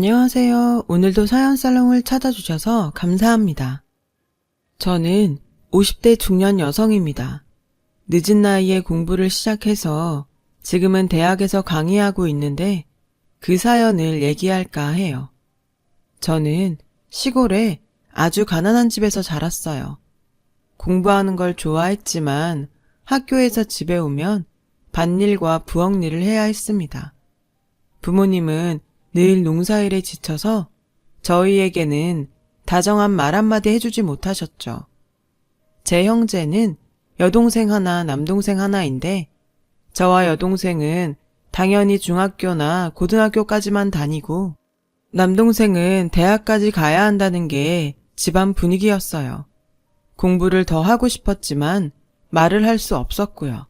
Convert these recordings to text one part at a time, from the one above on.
안녕하세요. 오늘도 사연살롱을 찾아주셔서 감사합니다. 저는 50대 중년 여성입니다. 늦은 나이에 공부를 시작해서 지금은 대학에서 강의하고 있는데 그 사연을 얘기할까 해요. 저는 시골에 아주 가난한 집에서 자랐어요. 공부하는 걸 좋아했지만 학교에서 집에 오면 밭일과 부엌일을 해야 했습니다. 부모님은 늘 농사일에 지쳐서 저희에게는 다정한 말 한마디 해주지 못하셨죠. 제 형제는 여동생 하나, 남동생 하나인데 저와 여동생은 당연히 중학교나 고등학교까지만 다니고 남동생은 대학까지 가야 한다는 게 집안 분위기였어요. 공부를 더 하고 싶었지만 말을 할 수 없었고요.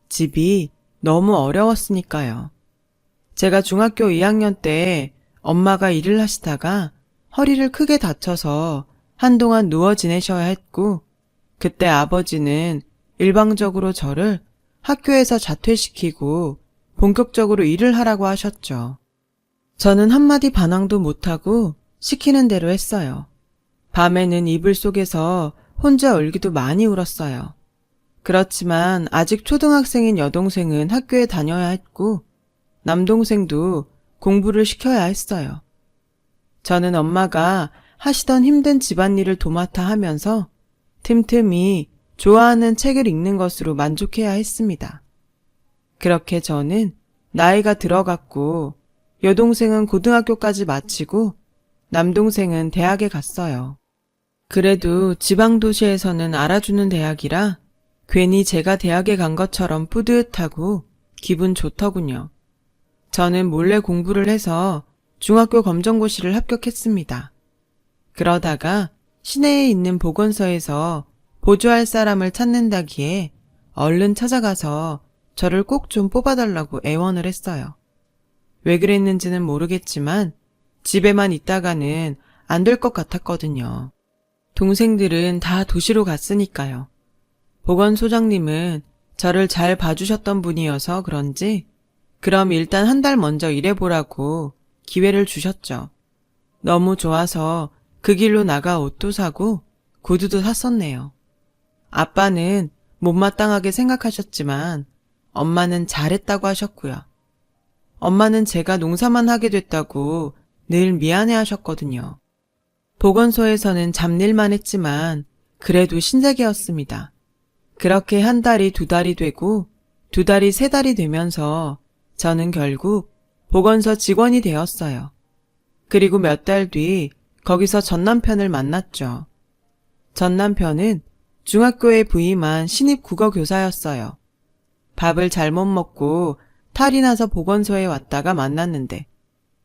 집이 너무 어려웠으니까요. 제가 중학교 2학년 때 엄마가 일을 하시다가 허리를 크게 다쳐서 한동안 누워 지내셔야 했고, 그때 아버지는 일방적으로 저를 학교에서 자퇴시키고 본격적으로 일을 하라고 하셨죠. 저는 한마디 반항도 못하고 시키는 대로 했어요. 밤에는 이불 속에서 혼자 울기도 많이 울었어요. 그렇지만 아직 초등학생인 여동생은 학교에 다녀야 했고 남동생도 공부를 시켜야 했어요. 저는 엄마가 하시던 힘든 집안일을 도맡아 하면서 틈틈이 좋아하는 책을 읽는 것으로 만족해야 했습니다. 그렇게 저는 나이가 들어갔고 여동생은 고등학교까지 마치고 남동생은 대학에 갔어요. 그래도 지방도시에서는 알아주는 대학이라 괜히 제가 대학에 간 것처럼 뿌듯하고 기분 좋더군요. 저는 몰래 공부를 해서 중학교 검정고시를 합격했습니다. 그러다가 시내에 있는 보건소에서 보조할 사람을 찾는다기에 얼른 찾아가서 저를 꼭 좀 뽑아달라고 애원을 했어요. 왜 그랬는지는 모르겠지만 집에만 있다가는 안 될 것 같았거든요. 동생들은 다 도시로 갔으니까요. 보건소장님은 저를 잘 봐주셨던 분이어서 그런지 그럼 일단 한 달 먼저 일해보라고 기회를 주셨죠. 너무 좋아서 그 길로 나가 옷도 사고 구두도 샀었네요. 아빠는 못마땅하게 생각하셨지만 엄마는 잘했다고 하셨고요. 엄마는 제가 농사만 하게 됐다고 늘 미안해 하셨거든요. 보건소에서는 잡일만 했지만 그래도 신세계였습니다. 그렇게 한 달이 두 달이 되고 두 달이 세 달이 되면서 저는 결국 보건소 직원이 되었어요. 그리고 몇 달 뒤 거기서 전 남편을 만났죠. 전 남편은 중학교에 부임한 신입 국어 교사였어요. 밥을 잘못 먹고 탈이 나서 보건소에 왔다가 만났는데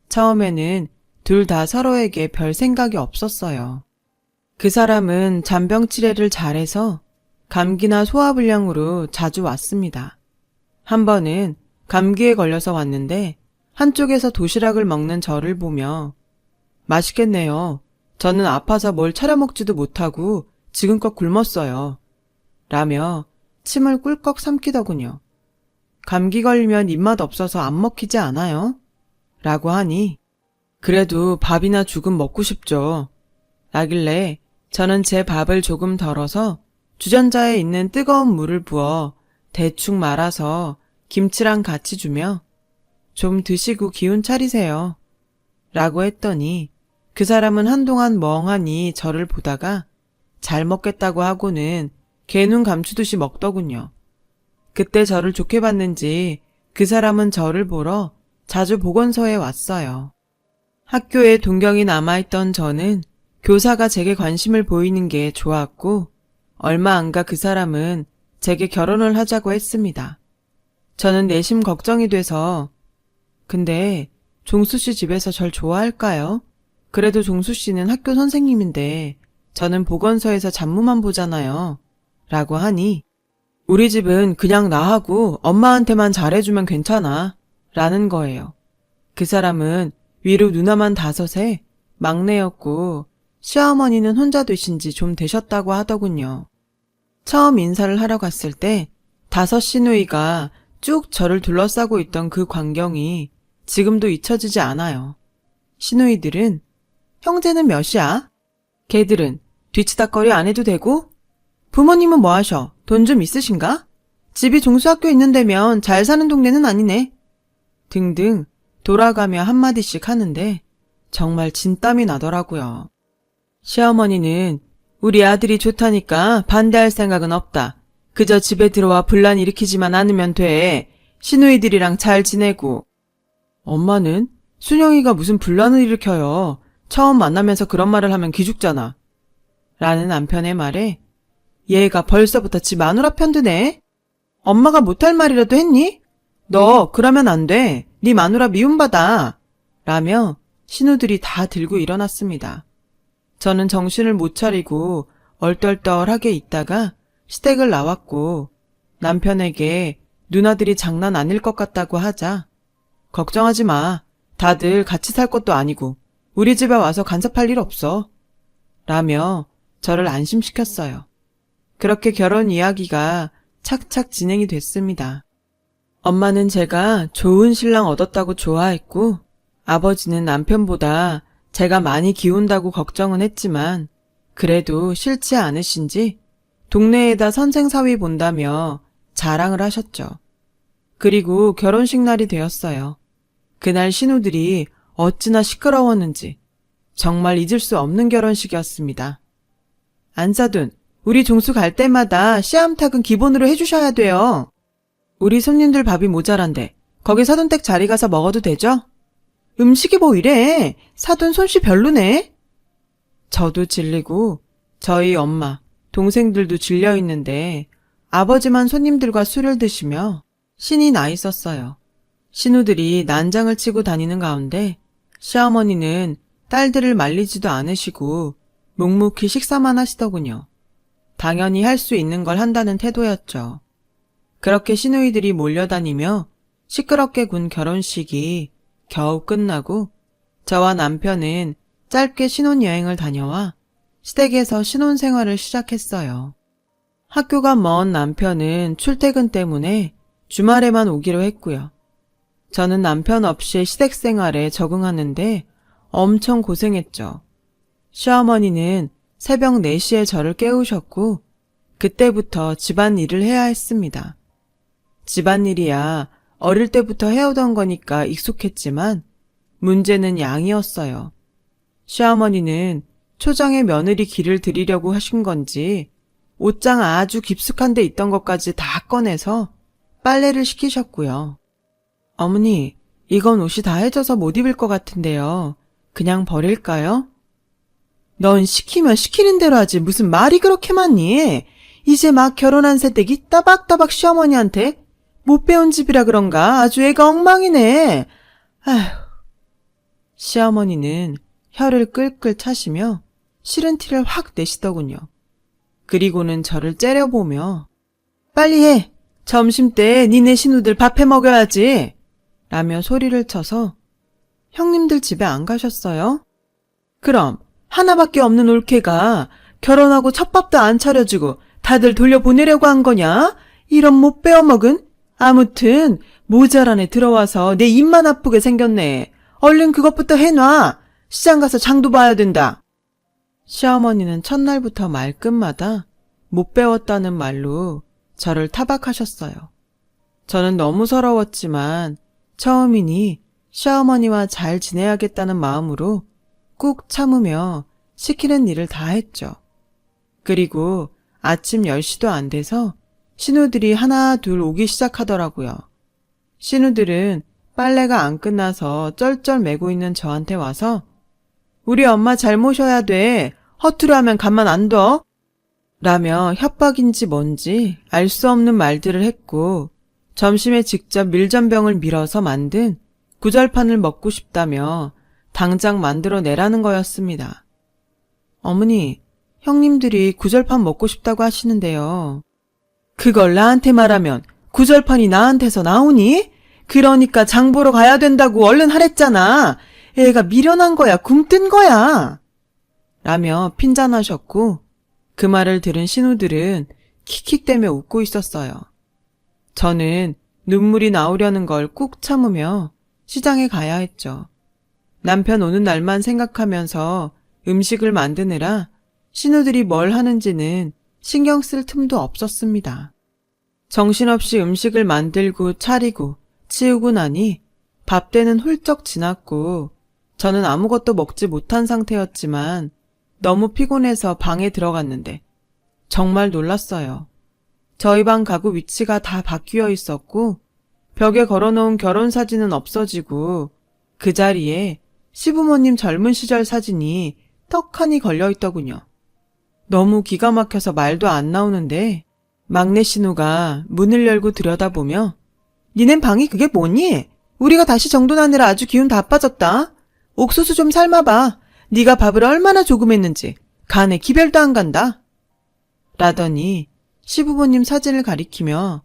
처음에는 둘 다 서로에게 별 생각이 없었어요. 그 사람은 잔병 치레를 잘해서 감기나 소화불량으로 자주 왔습니다. 한 번은 감기에 걸려서 왔는데 한쪽에서 도시락을 먹는 저를 보며 맛있겠네요. 저는 아파서 뭘 차려 먹지도 못하고 지금껏 굶었어요. 라며 침을 꿀꺽 삼키더군요. 감기 걸리면 입맛 없어서 안 먹히지 않아요? 라고 하니 그래도 밥이나 죽은 먹고 싶죠. 라길래 저는 제 밥을 조금 덜어서 주전자에 있는 뜨거운 물을 부어 대충 말아서 김치랑 같이 주며 좀 드시고 기운 차리세요. 라고 했더니 그 사람은 한동안 멍하니 저를 보다가 잘 먹겠다고 하고는 개눈 감추듯이 먹더군요. 그때 저를 좋게 봤는지 그 사람은 저를 보러 자주 보건소에 왔어요. 학교에 동경이 남아있던 저는 교사가 제게 관심을 보이는 게 좋았고 얼마 안 가 그 사람은 제게 결혼을 하자고 했습니다. 저는 내심 걱정이 돼서 근데 종수 씨 집에서 절 좋아할까요? 그래도 종수 씨는 학교 선생님인데 저는 보건소에서 잡무만 보잖아요. 라고 하니 우리 집은 그냥 나하고 엄마한테만 잘해주면 괜찮아. 라는 거예요. 그 사람은 위로 누나만 5에 막내였고 시어머니는 혼자 되신 지 좀 되셨다고 하더군요. 처음 인사를 하러 갔을 때 5 시누이가 쭉 저를 둘러싸고 있던 그 광경이 지금도 잊혀지지 않아요. 시누이들은 형제는 몇이야? 걔들은 뒤치다꺼리 안 해도 되고? 부모님은 뭐 하셔? 돈 좀 있으신가? 집이 종수학교 있는 데면 잘 사는 동네는 아니네. 등등 돌아가며 한마디씩 하는데 정말 진땀이 나더라고요. 시어머니는 우리 아들이 좋다니까 반대할 생각은 없다. 그저 집에 들어와 분란 일으키지만 않으면 돼. 시누이들이랑 잘 지내고. 엄마는 순영이가 무슨 분란을 일으켜요. 처음 만나면서 그런 말을 하면 기죽잖아. 라는 남편의 말에 얘가 벌써부터 지 마누라 편드네. 엄마가 못할 말이라도 했니? 너 그러면 안 돼. 네 마누라 미움받아. 라며 신우들이 다 들고 일어났습니다. 저는 정신을 못 차리고 얼떨떨하게 있다가 시댁을 나왔고 남편에게 누나들이 장난 아닐 것 같다고 하자 걱정하지 마. 다들 같이 살 것도 아니고 우리 집에 와서 간섭할 일 없어. 라며 저를 안심시켰어요. 그렇게 결혼 이야기가 착착 진행이 됐습니다. 엄마는 제가 좋은 신랑 얻었다고 좋아했고 아버지는 남편보다 제가 많이 기운다고 걱정은 했지만 그래도 싫지 않으신지 동네에다 선생사위 본다며 자랑을 하셨죠. 그리고 결혼식 날이 되었어요. 그날 신우들이 어찌나 시끄러웠는지 정말 잊을 수 없는 결혼식이었습니다. 안사돈, 우리 종수 갈 때마다 씨암탉은 기본으로 해주셔야 돼요. 우리 손님들 밥이 모자란데 거기 사돈댁 자리 가서 먹어도 되죠? 음식이 뭐 이래? 사돈 솜씨 별로네? 저도 질리고 저희 엄마, 동생들도 질려 있는데 아버지만 손님들과 술을 드시며 신이 나 있었어요. 신우들이 난장을 치고 다니는 가운데 시어머니는 딸들을 말리지도 않으시고 묵묵히 식사만 하시더군요. 당연히 할 수 있는 걸 한다는 태도였죠. 그렇게 시누이들이 몰려다니며 시끄럽게 군 결혼식이 겨우 끝나고 저와 남편은 짧게 신혼여행을 다녀와 시댁에서 신혼생활을 시작했어요. 학교가 먼 남편은 출퇴근 때문에 주말에만 오기로 했고요. 저는 남편 없이 시댁 생활에 적응하는데 엄청 고생했죠. 시어머니는 새벽 4시에 저를 깨우셨고 그때부터 집안일을 해야 했습니다. 집안일이야 어릴 때부터 해오던 거니까 익숙했지만 문제는 양이었어요. 시어머니는 초장에 며느리 기를 들이려고 하신 건지 옷장 아주 깊숙한 데 있던 것까지 다 꺼내서 빨래를 시키셨고요. 어머니, 이건 옷이 다 해져서 못 입을 것 같은데요. 그냥 버릴까요? 넌 시키면 시키는 대로 하지 무슨 말이 그렇게 많니? 이제 막 결혼한 새댁이 따박따박 시어머니한테 못 배운 집이라 그런가 아주 애가 엉망이네. 아휴. 시어머니는 혀를 끌끌 차시며 싫은 티를 확 내시더군요. 그리고는 저를 째려보며 빨리 해. 점심때 니네 신우들 밥 해 먹여야지. 라며 소리를 쳐서 형님들 집에 안 가셨어요? 그럼 하나밖에 없는 올케가 결혼하고 첫밥도 안 차려주고 다들 돌려보내려고 한 거냐? 이런 못 배워먹은? 아무튼 모자란에 들어와서 내 입만 아프게 생겼네. 얼른 그것부터 해놔. 시장 가서 장도 봐야 된다. 시어머니는 첫날부터 말끝마다 못 배웠다는 말로 저를 타박하셨어요. 저는 너무 서러웠지만 처음이니 시어머니와 잘 지내야겠다는 마음으로 꾹 참으며 시키는 일을 다 했죠. 그리고 아침 10시도 안 돼서 신우들이 하나 둘 오기 시작하더라고요. 신우들은 빨래가 안 끝나서 쩔쩔 매고 있는 저한테 와서 우리 엄마 잘 모셔야 돼. 허투루 하면 가만 안 둬. 라며 협박인지 뭔지 알 수 없는 말들을 했고 점심에 직접 밀전병을 밀어서 만든 구절판을 먹고 싶다며 당장 만들어내라는 거였습니다. 어머니, 형님들이 구절판 먹고 싶다고 하시는데요. 그걸 나한테 말하면 구절판이 나한테서 나오니? 그러니까 장 보러 가야 된다고 얼른 하랬잖아. 애가 미련한 거야, 굼뜬 거야. 라며 핀잔하셨고 그 말을 들은 신우들은 킥킥대며 웃고 있었어요. 저는 눈물이 나오려는 걸 꾹 참으며 시장에 가야 했죠. 남편 오는 날만 생각하면서 음식을 만드느라 신우들이 뭘 하는지는 신경 쓸 틈도 없었습니다. 정신없이 음식을 만들고 차리고 치우고 나니 밥때는 훌쩍 지났고 저는 아무것도 먹지 못한 상태였지만 너무 피곤해서 방에 들어갔는데 정말 놀랐어요. 저희 방 가구 위치가 다 바뀌어 있었고 벽에 걸어놓은 결혼사진은 없어지고 그 자리에 시부모님 젊은 시절 사진이 떡하니 걸려있더군요. 너무 기가 막혀서 말도 안 나오는데 막내 신우가 문을 열고 들여다보며 니넨 방이 그게 뭐니? 우리가 다시 정돈하느라 아주 기운 다 빠졌다. 옥수수 좀 삶아봐. 네가 밥을 얼마나 조금했는지 간에 기별도 안 간다. 라더니 시부모님 사진을 가리키며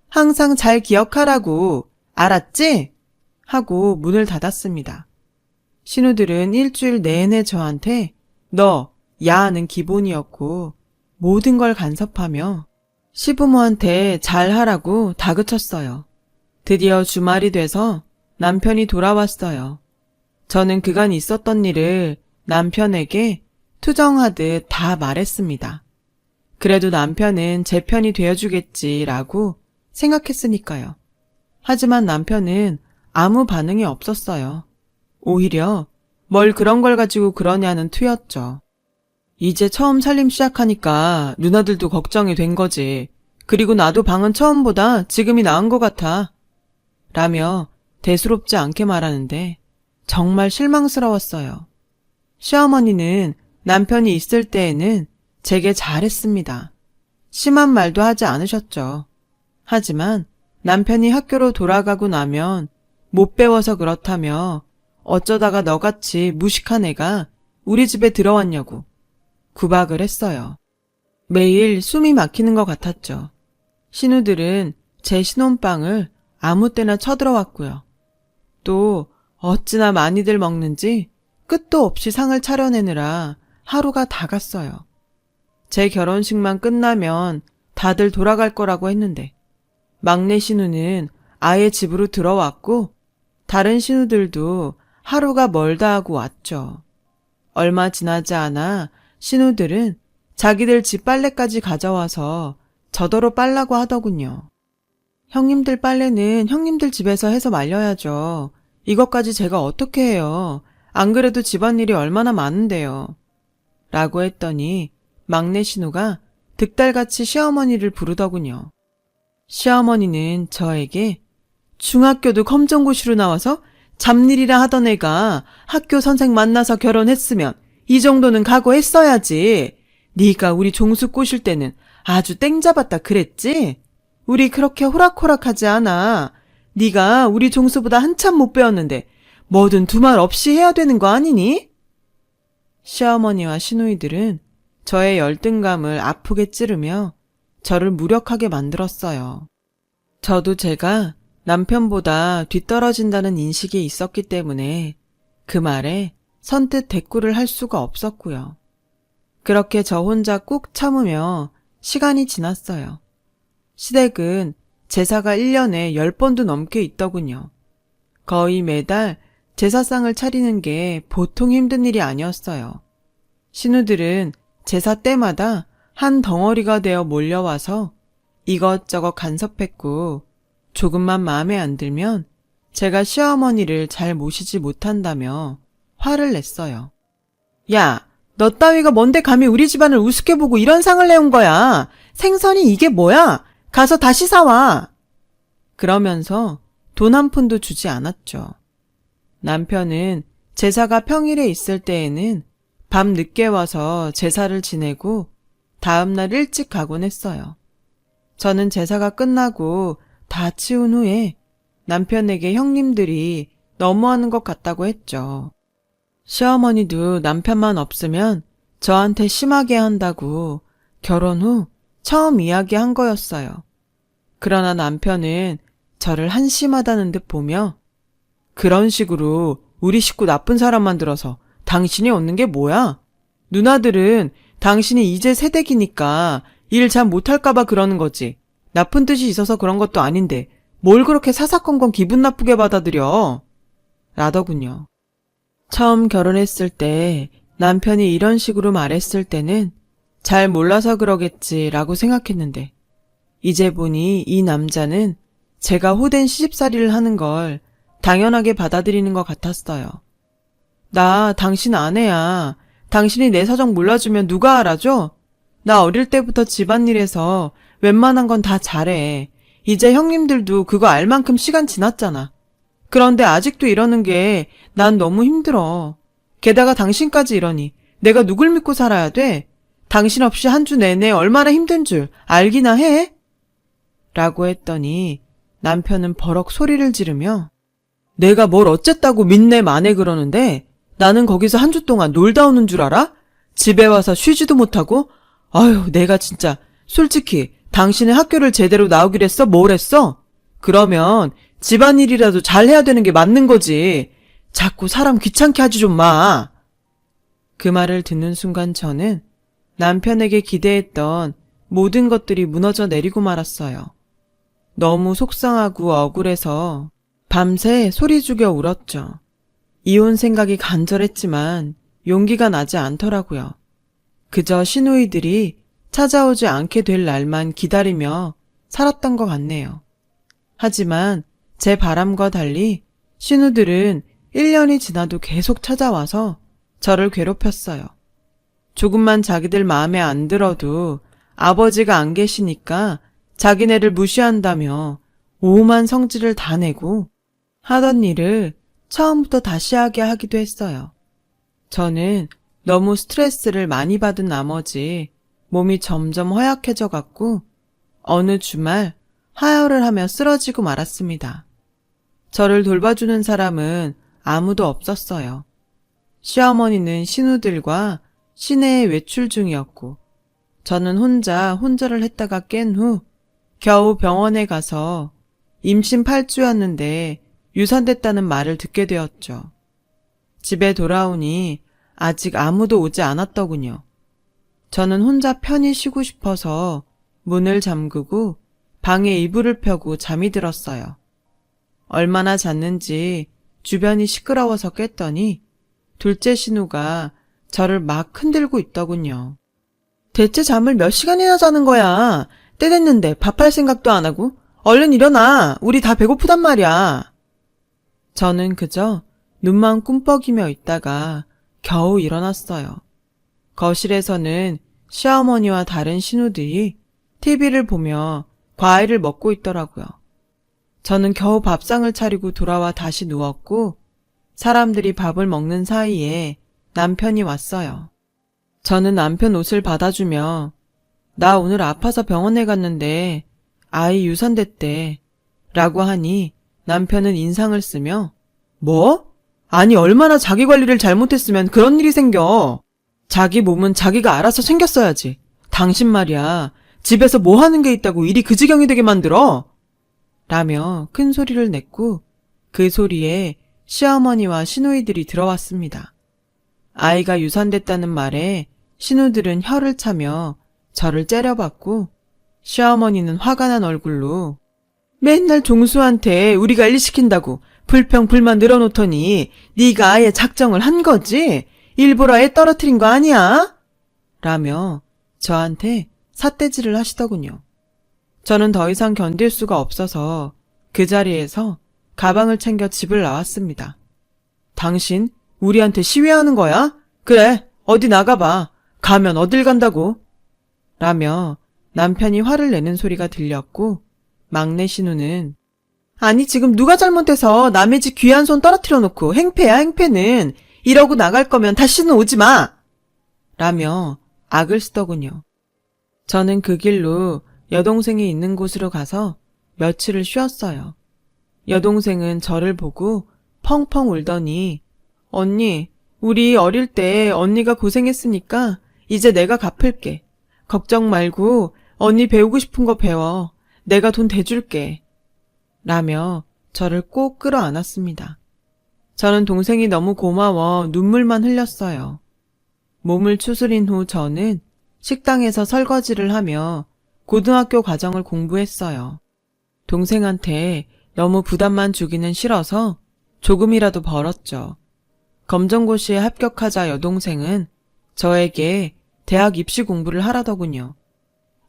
항상 잘 기억하라고 알았지? 하고 문을 닫았습니다. 신우들은 일주일 내내 저한테 너, 야는 기본이었고 모든 걸 간섭하며 시부모한테 잘하라고 다그쳤어요. 드디어 주말이 돼서 남편이 돌아왔어요. 저는 그간 있었던 일을 남편에게 투정하듯 다 말했습니다. 그래도 남편은 제 편이 되어주겠지라고 생각했으니까요. 하지만 남편은 아무 반응이 없었어요. 오히려 뭘 그런 걸 가지고 그러냐는 투였죠. 이제 처음 살림 시작하니까 누나들도 걱정이 된 거지. 그리고 나도 방은 처음보다 지금이 나은 것 같아. 라며 대수롭지 않게 말하는데 정말 실망스러웠어요. 시어머니는 남편이 있을 때에는 제게 잘했습니다. 심한 말도 하지 않으셨죠. 하지만 남편이 학교로 돌아가고 나면 못 배워서 그렇다며 어쩌다가 너같이 무식한 애가 우리 집에 들어왔냐고 구박을 했어요. 매일 숨이 막히는 것 같았죠. 신우들은 제 신혼방을 아무 때나 쳐들어왔고요. 또 어찌나 많이들 먹는지 끝도 없이 상을 차려내느라 하루가 다 갔어요. 제 결혼식만 끝나면 다들 돌아갈 거라고 했는데 막내 신우는 아예 집으로 들어왔고 다른 신우들도 하루가 멀다 하고 왔죠. 얼마 지나지 않아 신우들은 자기들 집 빨래까지 가져와서 저더러 빨라고 하더군요. 형님들 빨래는 형님들 집에서 해서 말려야죠. 이것까지 제가 어떻게 해요. 안 그래도 집안일이 얼마나 많은데요. 라고 했더니 막내 신우가 득달같이 시어머니를 부르더군요. 시어머니는 저에게 중학교도 검정고시로 나와서 잡일이라 하던 애가 학교 선생 만나서 결혼했으면 이 정도는 각오했어야지. 네가 우리 종수 꼬실 때는 아주 땡 잡았다 그랬지? 우리 그렇게 호락호락하지 않아. 네가 우리 종수보다 한참 못 배웠는데 뭐든 두말 없이 해야 되는 거 아니니? 시어머니와 시누이들은 저의 열등감을 아프게 찌르며 저를 무력하게 만들었어요. 저도 제가 남편보다 뒤떨어진다는 인식이 있었기 때문에 그 말에 선뜻 대꾸를 할 수가 없었고요. 그렇게 저 혼자 꾹 참으며 시간이 지났어요. 시댁은 제사가 1년에 10번도 넘게 있더군요. 거의 매달 제사상을 차리는 게 보통 힘든 일이 아니었어요. 신우들은 제사 때마다 한 덩어리가 되어 몰려와서 이것저것 간섭했고 조금만 마음에 안 들면 제가 시어머니를 잘 모시지 못한다며 화를 냈어요. 야, 너 따위가 뭔데 감히 우리 집안을 우습게 보고 이런 상을 내온 거야. 생선이 이게 뭐야? 가서 다시 사와. 그러면서 돈 한 푼도 주지 않았죠. 남편은 제사가 평일에 있을 때에는 밤 늦게 와서 제사를 지내고 다음날 일찍 가곤 했어요. 저는 제사가 끝나고 다 치운 후에 남편에게 형님들이 너무하는 것 같다고 했죠. 시어머니도 남편만 없으면 저한테 심하게 한다고 결혼 후 처음 이야기한 거였어요. 그러나 남편은 저를 한심하다는 듯 보며 그런 식으로 우리 식구 나쁜 사람 만들어서 당신이 얻는 게 뭐야? 누나들은 당신이 이제 새댁이니까 일 잘 못할까봐 그러는 거지. 나쁜 뜻이 있어서 그런 것도 아닌데 뭘 그렇게 사사건건 기분 나쁘게 받아들여? 라더군요. 처음 결혼했을 때 남편이 이런 식으로 말했을 때는 잘 몰라서 그러겠지라고 생각했는데 이제 보니 이 남자는 제가 호된 시집살이를 하는 걸 당연하게 받아들이는 것 같았어요. 나 당신 아내야. 당신이 내 사정 몰라주면 누가 알아줘? 나 어릴 때부터 집안일에서 웬만한 건 다 잘해. 이제 형님들도 그거 알 만큼 시간 지났잖아. 그런데 아직도 이러는 게 난 너무 힘들어. 게다가 당신까지 이러니 내가 누굴 믿고 살아야 돼? 당신 없이 한 주 내내 얼마나 힘든 줄 알기나 해? 라고 했더니 남편은 버럭 소리를 지르며 내가 뭘 어쨌다고 믿네 마네 그러는데 나는 거기서 한 주 동안 놀다 오는 줄 알아? 집에 와서 쉬지도 못하고? 아유, 내가 진짜 솔직히 당신의 학교를 제대로 나오기로 했어? 뭘 했어? 그러면 집안일이라도 잘 해야 되는 게 맞는 거지. 자꾸 사람 귀찮게 하지 좀 마. 그 말을 듣는 순간 저는 남편에게 기대했던 모든 것들이 무너져 내리고 말았어요. 너무 속상하고 억울해서 밤새 소리 죽여 울었죠. 이혼 생각이 간절했지만 용기가 나지 않더라고요. 그저 시누이들이 찾아오지 않게 될 날만 기다리며 살았던 것 같네요. 하지만 제 바람과 달리 시누들은 1년이 지나도 계속 찾아와서 저를 괴롭혔어요. 조금만 자기들 마음에 안 들어도 아버지가 안 계시니까 자기네를 무시한다며 오만 성질을 다 내고 하던 일을 처음부터 다시 하게 하기도 했어요. 저는 너무 스트레스를 많이 받은 나머지 몸이 점점 허약해져 갔고 어느 주말 하혈을 하며 쓰러지고 말았습니다. 저를 돌봐주는 사람은 아무도 없었어요. 시어머니는 시누들과 시내에 외출 중이었고 저는 혼자 혼절을 했다가 깬 후 겨우 병원에 가서 임신 8주였는데 유산됐다는 말을 듣게 되었죠. 집에 돌아오니 아직 아무도 오지 않았더군요. 저는 혼자 편히 쉬고 싶어서 문을 잠그고 방에 이불을 펴고 잠이 들었어요. 얼마나 잤는지 주변이 시끄러워서 깼더니 둘째 신우가 저를 막 흔들고 있더군요. 대체 잠을 몇 시간이나 자는 거야? 때 됐는데 밥할 생각도 안 하고 얼른 일어나. 우리 다 배고프단 말이야. 저는 그저 눈만 꿈뻑이며 있다가 겨우 일어났어요. 거실에서는 시어머니와 다른 신우들이 TV를 보며 과일을 먹고 있더라고요. 저는 겨우 밥상을 차리고 돌아와 다시 누웠고 사람들이 밥을 먹는 사이에 남편이 왔어요. 저는 남편 옷을 받아주며 나 오늘 아파서 병원에 갔는데 아이 유산됐대 라고 하니 남편은 인상을 쓰며 뭐? 아니 얼마나 자기 관리를 잘못했으면 그런 일이 생겨. 자기 몸은 자기가 알아서 챙겼어야지. 당신 말이야. 집에서 뭐 하는 게 있다고 일이 그 지경이 되게 만들어. 라며 큰 소리를 냈고 그 소리에 시어머니와 시누이들이 들어왔습니다. 아이가 유산됐다는 말에 시누들은 혀를 차며 저를 째려봤고 시어머니는 화가 난 얼굴로 맨날 종수한테 우리가 일 시킨다고 불평불만 늘어놓더니 네가 아예 작정을 한 거지? 일부러 애 떨어뜨린 거 아니야? 라며 저한테 삿대질을 하시더군요. 저는 더 이상 견딜 수가 없어서 그 자리에서 가방을 챙겨 집을 나왔습니다. 당신 우리한테 시위하는 거야? 그래, 어디 나가봐. 가면 어딜 간다고? 라며 남편이 화를 내는 소리가 들렸고 막내 신우는 아니 지금 누가 잘못해서 남의 집 귀한 손 떨어뜨려 놓고 행패야 행패는. 이러고 나갈 거면 다시는 오지 마. 라며 악을 쓰더군요. 저는 그 길로 여동생이 있는 곳으로 가서 며칠을 쉬었어요. 여동생은 저를 보고 펑펑 울더니 언니, 우리 어릴 때 언니가 고생했으니까 이제 내가 갚을게. 걱정 말고 언니 배우고 싶은 거 배워. 내가 돈 대줄게. 라며 저를 꼭 끌어안았습니다. 저는 동생이 너무 고마워 눈물만 흘렸어요. 몸을 추스린 후 저는 식당에서 설거지를 하며 고등학교 과정을 공부했어요. 동생한테 너무 부담만 주기는 싫어서 조금이라도 벌었죠. 검정고시에 합격하자 여동생은 저에게 대학 입시 공부를 하라더군요.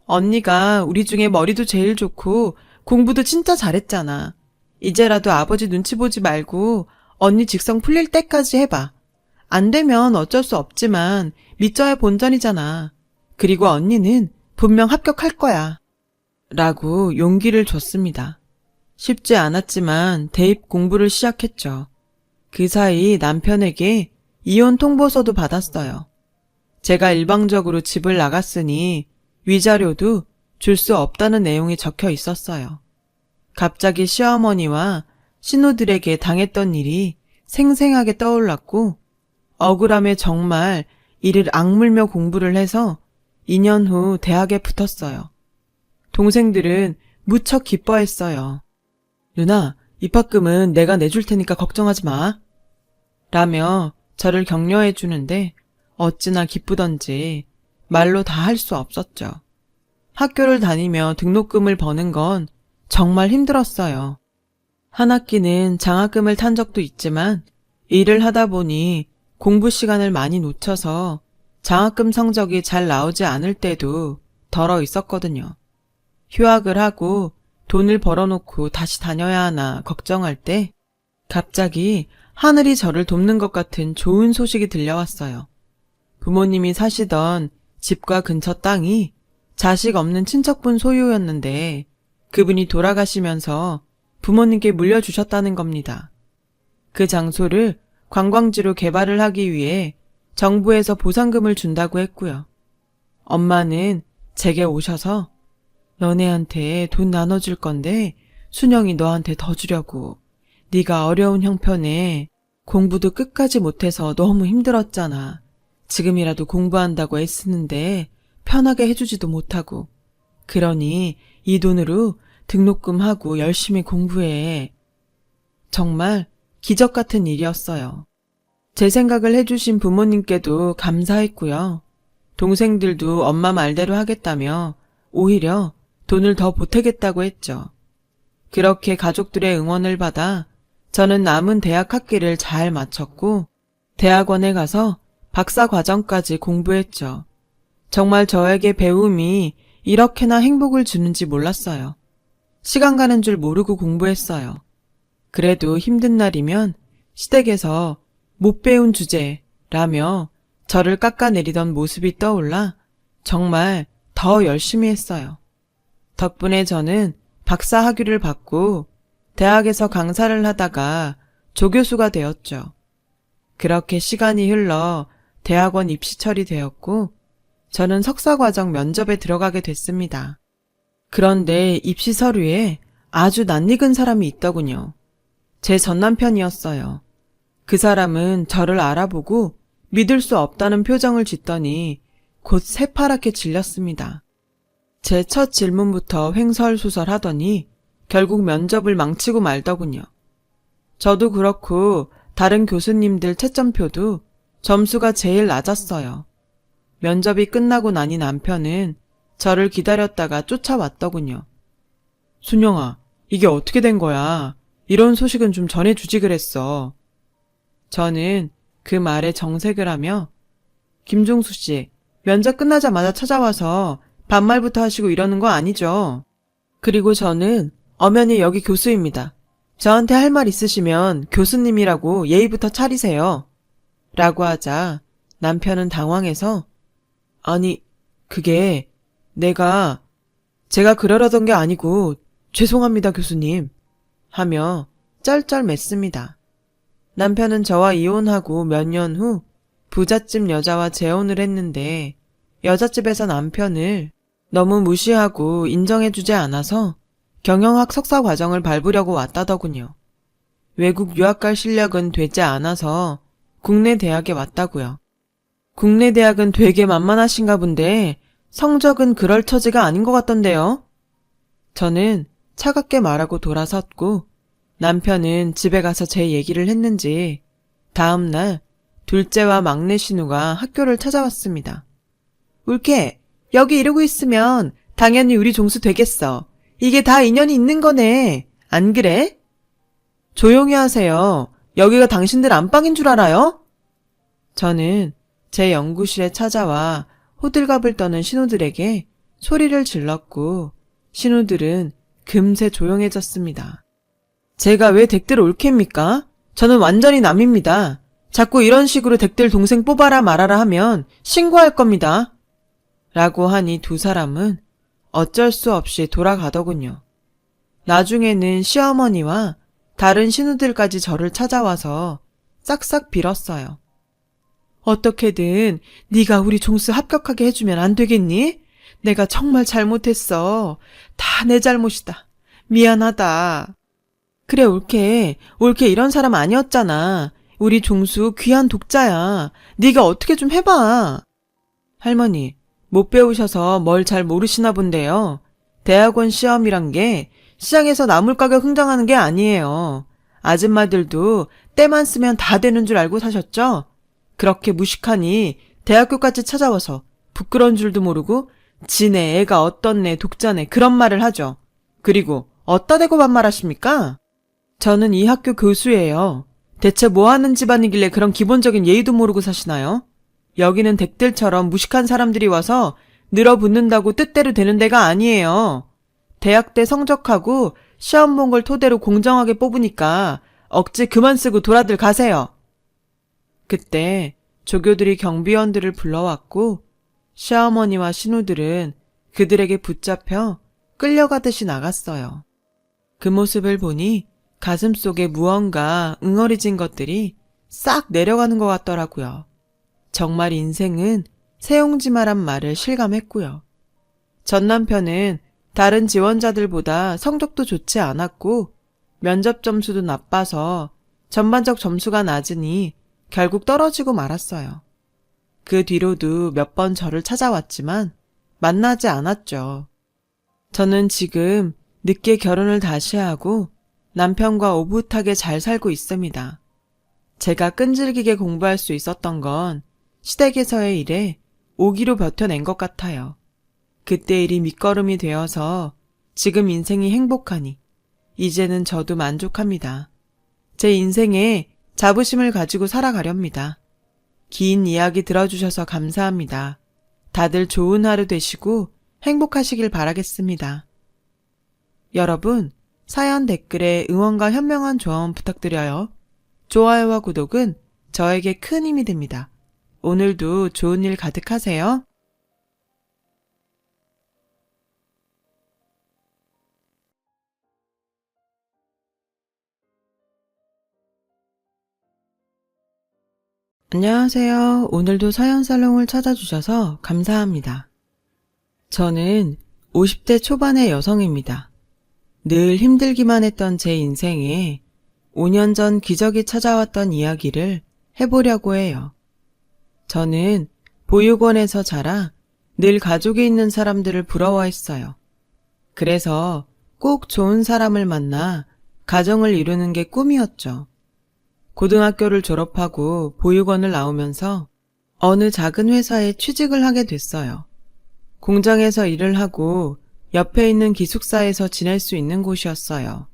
언니가 우리 중에 머리도 제일 좋고 공부도 진짜 잘했잖아. 이제라도 아버지 눈치 보지 말고 언니 직성 풀릴 때까지 해봐. 안 되면 어쩔 수 없지만 믿져야 본전이잖아. 그리고 언니는 분명 합격할 거야. 라고 용기를 줬습니다. 쉽지 않았지만 대입 공부를 시작했죠. 그 사이 남편에게 이혼 통보서도 받았어요. 제가 일방적으로 집을 나갔으니 위자료도 줄 수 없다는 내용이 적혀 있었어요. 갑자기 시어머니와 신우들에게 당했던 일이 생생하게 떠올랐고 억울함에 정말 이를 악물며 공부를 해서 2년 후 대학에 붙었어요. 동생들은 무척 기뻐했어요. 누나, 입학금은 내가 내줄 테니까 걱정하지 마. 라며 저를 격려해 주는데 어찌나 기쁘던지 말로 다 할 수 없었죠. 학교를 다니며 등록금을 버는 건 정말 힘들었어요. 한 학기는 장학금을 탄 적도 있지만 일을 하다 보니 공부 시간을 많이 놓쳐서 장학금 성적이 잘 나오지 않을 때도 덜어 있었거든요. 휴학을 하고 돈을 벌어놓고 다시 다녀야 하나 걱정할 때 갑자기 하늘이 저를 돕는 것 같은 좋은 소식이 들려왔어요. 부모님이 사시던 집과 근처 땅이 자식 없는 친척분 소유였는데 그분이 돌아가시면서 부모님께 물려주셨다는 겁니다. 그 장소를 관광지로 개발을 하기 위해 정부에서 보상금을 준다고 했고요. 엄마는 제게 오셔서 너네한테 돈 나눠줄 건데 순영이 너한테 더 주려고. 네가 어려운 형편에 공부도 끝까지 못해서 너무 힘들었잖아. 지금이라도 공부한다고 애쓰는데 편하게 해주지도 못하고. 그러니 이 돈으로 등록금 하고 열심히 공부해. 정말 기적 같은 일이었어요. 제 생각을 해주신 부모님께도 감사했고요. 동생들도 엄마 말대로 하겠다며 오히려 돈을 더 보태겠다고 했죠. 그렇게 가족들의 응원을 받아 저는 남은 대학 학기를 잘 마쳤고 대학원에 가서 박사 과정까지 공부했죠. 정말 저에게 배움이 이렇게나 행복을 주는지 몰랐어요. 시간 가는 줄 모르고 공부했어요. 그래도 힘든 날이면 시댁에서 못 배운 주제라며 저를 깎아내리던 모습이 떠올라 정말 더 열심히 했어요. 덕분에 저는 박사 학위를 받고 대학에서 강사를 하다가 조교수가 되었죠. 그렇게 시간이 흘러 대학원 입시철이 되었고 저는 석사과정 면접에 들어가게 됐습니다. 그런데 입시 서류에 아주 낯익은 사람이 있더군요. 제 전남편이었어요. 그 사람은 저를 알아보고 믿을 수 없다는 표정을 짓더니 곧 새파랗게 질렸습니다. 제 첫 질문부터 횡설수설하더니 결국 면접을 망치고 말더군요. 저도 그렇고 다른 교수님들 채점표도 점수가 제일 낮았어요. 면접이 끝나고 나니 남편은 저를 기다렸다가 쫓아왔더군요. 순영아, 이게 어떻게 된 거야? 이런 소식은 좀 전해주지 그랬어. 저는 그 말에 정색을 하며 김종수 씨, 면접 끝나자마자 찾아와서 반말부터 하시고 이러는 거 아니죠? 그리고 저는 엄연히 여기 교수입니다. 저한테 할 말 있으시면 교수님이라고 예의부터 차리세요. 라고 하자 남편은 당황해서 아니, 그게 제가 그러려던 게 아니고 죄송합니다 교수님 하며 쩔쩔맸습니다. 남편은 저와 이혼하고 몇 년 후 부잣집 여자와 재혼을 했는데 여자집에서 남편을 너무 무시하고 인정해주지 않아서 경영학 석사 과정을 밟으려고 왔다더군요. 외국 유학 갈 실력은 되지 않아서 국내 대학에 왔다고요. 국내 대학은 되게 만만하신가 본데 성적은 그럴 처지가 아닌 것 같던데요. 저는 차갑게 말하고 돌아섰고 남편은 집에 가서 제 얘기를 했는지 다음 날 둘째와 막내 신우가 학교를 찾아왔습니다. 울케, 여기 이러고 있으면 당연히 우리 종수 되겠어. 이게 다 인연이 있는 거네. 안 그래? 조용히 하세요. 여기가 당신들 안방인 줄 알아요? 저는 제 연구실에 찾아와 호들갑을 떠는 신우들에게 소리를 질렀고 신우들은 금세 조용해졌습니다. 제가 왜 댁들 올캡니까? 저는 완전히 남입니다. 자꾸 이런 식으로 댁들 동생 뽑아라 말아라 하면 신고할 겁니다. 라고 하니 두 사람은 어쩔 수 없이 돌아가더군요. 나중에는 시어머니와 다른 신우들까지 저를 찾아와서 싹싹 빌었어요. 어떻게든 네가 우리 종수 합격하게 해주면 안 되겠니? 내가 정말 잘못했어. 다 내 잘못이다. 미안하다. 그래 올케 이런 사람 아니었잖아. 우리 종수 귀한 독자야. 네가 어떻게 좀 해봐. 할머니, 못 배우셔서 뭘 잘 모르시나 본데요. 대학원 시험이란 게 시장에서 나물 가격 흥정하는 게 아니에요. 아줌마들도 때만 쓰면 다 되는 줄 알고 사셨죠? 그렇게 무식하니 대학교까지 찾아와서 부끄러운 줄도 모르고 지네 애가 어떻네 독자네 그런 말을 하죠. 그리고 어따 대고 반말하십니까? 저는 이 학교 교수예요. 대체 뭐 하는 집안이길래 그런 기본적인 예의도 모르고 사시나요? 여기는 댁들처럼 무식한 사람들이 와서 늘어붙는다고 뜻대로 되는 데가 아니에요. 대학 때 성적하고 시험 본 걸 토대로 공정하게 뽑으니까 억지 그만 쓰고 돌아들 가세요. 그때 조교들이 경비원들을 불러왔고 시어머니와 신우들은 그들에게 붙잡혀 끌려가듯이 나갔어요. 그 모습을 보니 가슴속에 무언가 응어리진 것들이 싹 내려가는 것 같더라고요. 정말 인생은 새옹지마란 말을 실감했고요. 전 남편은 다른 지원자들보다 성적도 좋지 않았고 면접 점수도 나빠서 전반적 점수가 낮으니 결국 떨어지고 말았어요. 그 뒤로도 몇 번 저를 찾아왔지만 만나지 않았죠. 저는 지금 늦게 결혼을 다시 하고 남편과 오붓하게 잘 살고 있습니다. 제가 끈질기게 공부할 수 있었던 건 시댁에서의 일에 오기로 버텨낸 것 같아요. 그때 일이 밑거름이 되어서 지금 인생이 행복하니 이제는 저도 만족합니다. 제 인생에 자부심을 가지고 살아가렵니다. 긴 이야기 들어주셔서 감사합니다. 다들 좋은 하루 되시고 행복하시길 바라겠습니다. 여러분, 사연 댓글에 응원과 현명한 조언 부탁드려요. 좋아요와 구독은 저에게 큰 힘이 됩니다. 오늘도 좋은 일 가득하세요. 안녕하세요. 오늘도 사연살롱을 찾아주셔서 감사합니다. 저는 50대 초반의 여성입니다. 늘 힘들기만 했던 제 인생에 5년 전 기적이 찾아왔던 이야기를 해보려고 해요. 저는 보육원에서 자라 늘 가족이 있는 사람들을 부러워했어요. 그래서 꼭 좋은 사람을 만나 가정을 이루는 게 꿈이었죠. 고등학교를 졸업하고 보육원을 나오면서 어느 작은 회사에 취직을 하게 됐어요. 공장에서 일을 하고 옆에 있는 기숙사에서 지낼 수 있는 곳이었어요.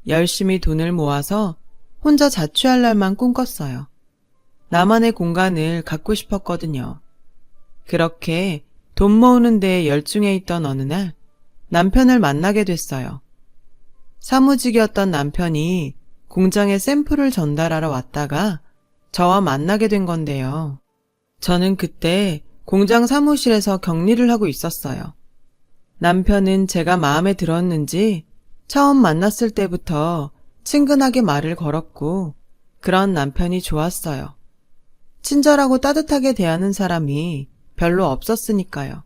열심히 돈을 모아서 혼자 자취할 날만 꿈꿨어요. 나만의 공간을 갖고 싶었거든요. 그렇게 돈 모으는 데에 열중해 있던 어느 날 남편을 만나게 됐어요. 사무직이었던 남편이 공장에 샘플을 전달하러 왔다가 저와 만나게 된 건데요. 저는 그때 공장 사무실에서 격리를 하고 있었어요. 남편은 제가 마음에 들었는지 처음 만났을 때부터 친근하게 말을 걸었고 그런 남편이 좋았어요. 친절하고 따뜻하게 대하는 사람이 별로 없었으니까요.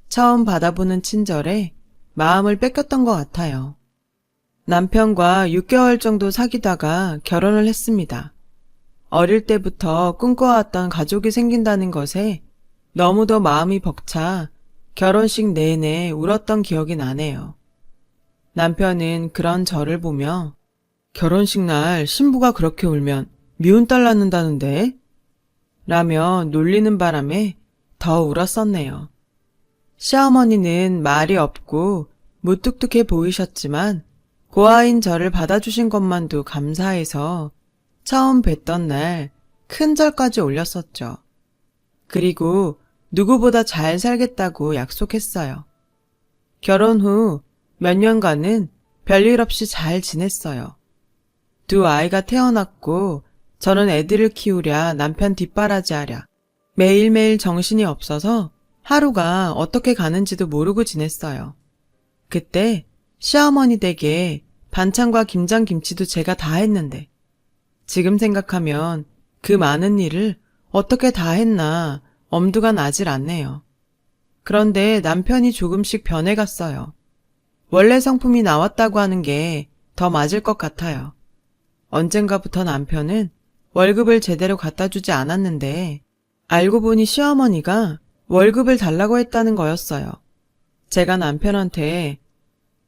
처음 받아보는 친절에 마음을 뺏겼던 것 같아요. 남편과 6개월 정도 사귀다가 결혼을 했습니다. 어릴 때부터 꿈꿔왔던 가족이 생긴다는 것에 너무도 마음이 벅차 결혼식 내내 울었던 기억이 나네요. 남편은 그런 저를 보며 결혼식 날 신부가 그렇게 울면 미운 딸 낳는다는데? 라며 놀리는 바람에 더 울었었네요. 시어머니는 말이 없고 무뚝뚝해 보이셨지만 고아인 저를 받아주신 것만도 감사해서 처음 뵀던 날 큰 절까지 올렸었죠. 그리고 누구보다 잘 살겠다고 약속했어요. 결혼 후 몇 년간은 별일 없이 잘 지냈어요. 두 아이가 태어났고 저는 애들을 키우랴 남편 뒷바라지하랴 매일매일 정신이 없어서 하루가 어떻게 가는지도 모르고 지냈어요. 그때 시어머니 댁에 반찬과 김장김치도 제가 다 했는데 지금 생각하면 그 많은 일을 어떻게 다 했나 엄두가 나질 않네요. 그런데 남편이 조금씩 변해갔어요. 원래 성품이 나왔다고 하는 게 더 맞을 것 같아요. 언젠가부터 남편은 월급을 제대로 갖다 주지 않았는데 알고 보니 시어머니가 월급을 달라고 했다는 거였어요. 제가 남편한테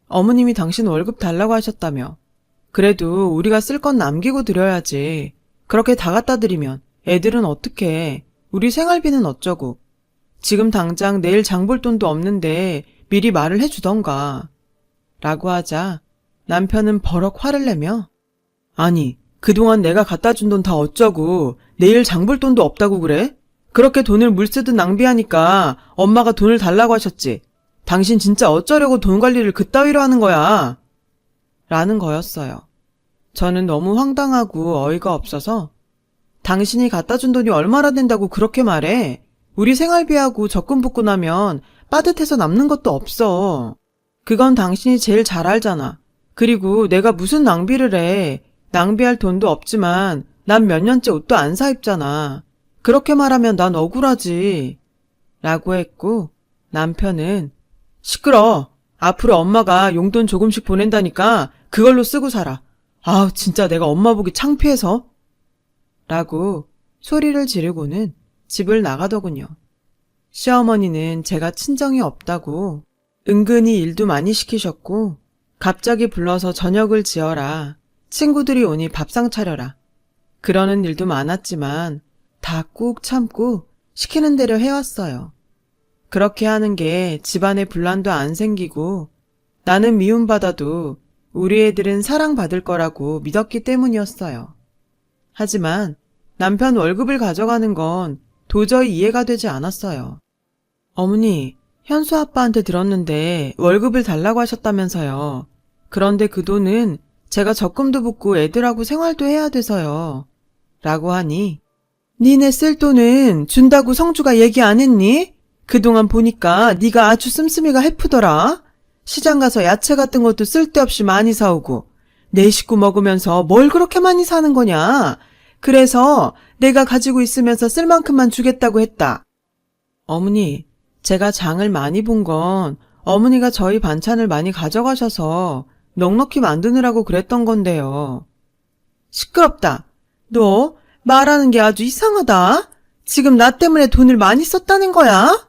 어머님이 당신 월급 달라고 하셨다며. 그래도 우리가 쓸 건 남기고 드려야지. 그렇게 다 갖다 드리면 애들은 어떡해. 우리 생활비는 어쩌고. 지금 당장 내일 장볼 돈도 없는데 미리 말을 해주던가. 라고 하자 남편은 버럭 화를 내며 아니 그동안 내가 갖다 준 돈 다 어쩌고 내일 장볼 돈도 없다고 그래? 그렇게 돈을 물 쓰듯 낭비하니까 엄마가 돈을 달라고 하셨지. 당신 진짜 어쩌려고 돈 관리를 그따위로 하는 거야. 라는 거였어요. 저는 너무 황당하고 어이가 없어서 당신이 갖다 준 돈이 얼마나 된다고 그렇게 말해. 우리 생활비하고 적금 붓고 나면 빠듯해서 남는 것도 없어. 그건 당신이 제일 잘 알잖아. 그리고 내가 무슨 낭비를 해. 낭비할 돈도 없지만 난 몇 년째 옷도 안 사 입잖아. 그렇게 말하면 난 억울하지. 라고 했고 남편은 시끄러. 앞으로 엄마가 용돈 조금씩 보낸다니까 그걸로 쓰고 살아. 아우 진짜 내가 엄마 보기 창피해서. 라고 소리를 지르고는 집을 나가더군요. 시어머니는 제가 친정이 없다고 은근히 일도 많이 시키셨고 갑자기 불러서 저녁을 지어라. 친구들이 오니 밥상 차려라. 그러는 일도 많았지만 다 꾹 참고 시키는 대로 해왔어요. 그렇게 하는 게 집안에 분란도 안 생기고 나는 미움받아도 우리 애들은 사랑받을 거라고 믿었기 때문이었어요. 하지만 남편 월급을 가져가는 건 도저히 이해가 되지 않았어요. 어머니, 현수 아빠한테 들었는데 월급을 달라고 하셨다면서요. 그런데 그 돈은 제가 적금도 붓고 애들하고 생활도 해야 돼서요. 라고 하니 니네 쓸 돈은 준다고 성주가 얘기 안 했니? 그동안 보니까 네가 아주 씀씀이가 해프더라. 시장 가서 야채 같은 것도 쓸데없이 많이 사오고 내 식구 먹으면서 뭘 그렇게 많이 사는 거냐. 그래서 내가 가지고 있으면서 쓸 만큼만 주겠다고 했다. 어머니, 제가 장을 많이 본 건 어머니가 저희 반찬을 많이 가져가셔서 넉넉히 만드느라고 그랬던 건데요. 시끄럽다. 너 말하는 게 아주 이상하다. 지금 나 때문에 돈을 많이 썼다는 거야?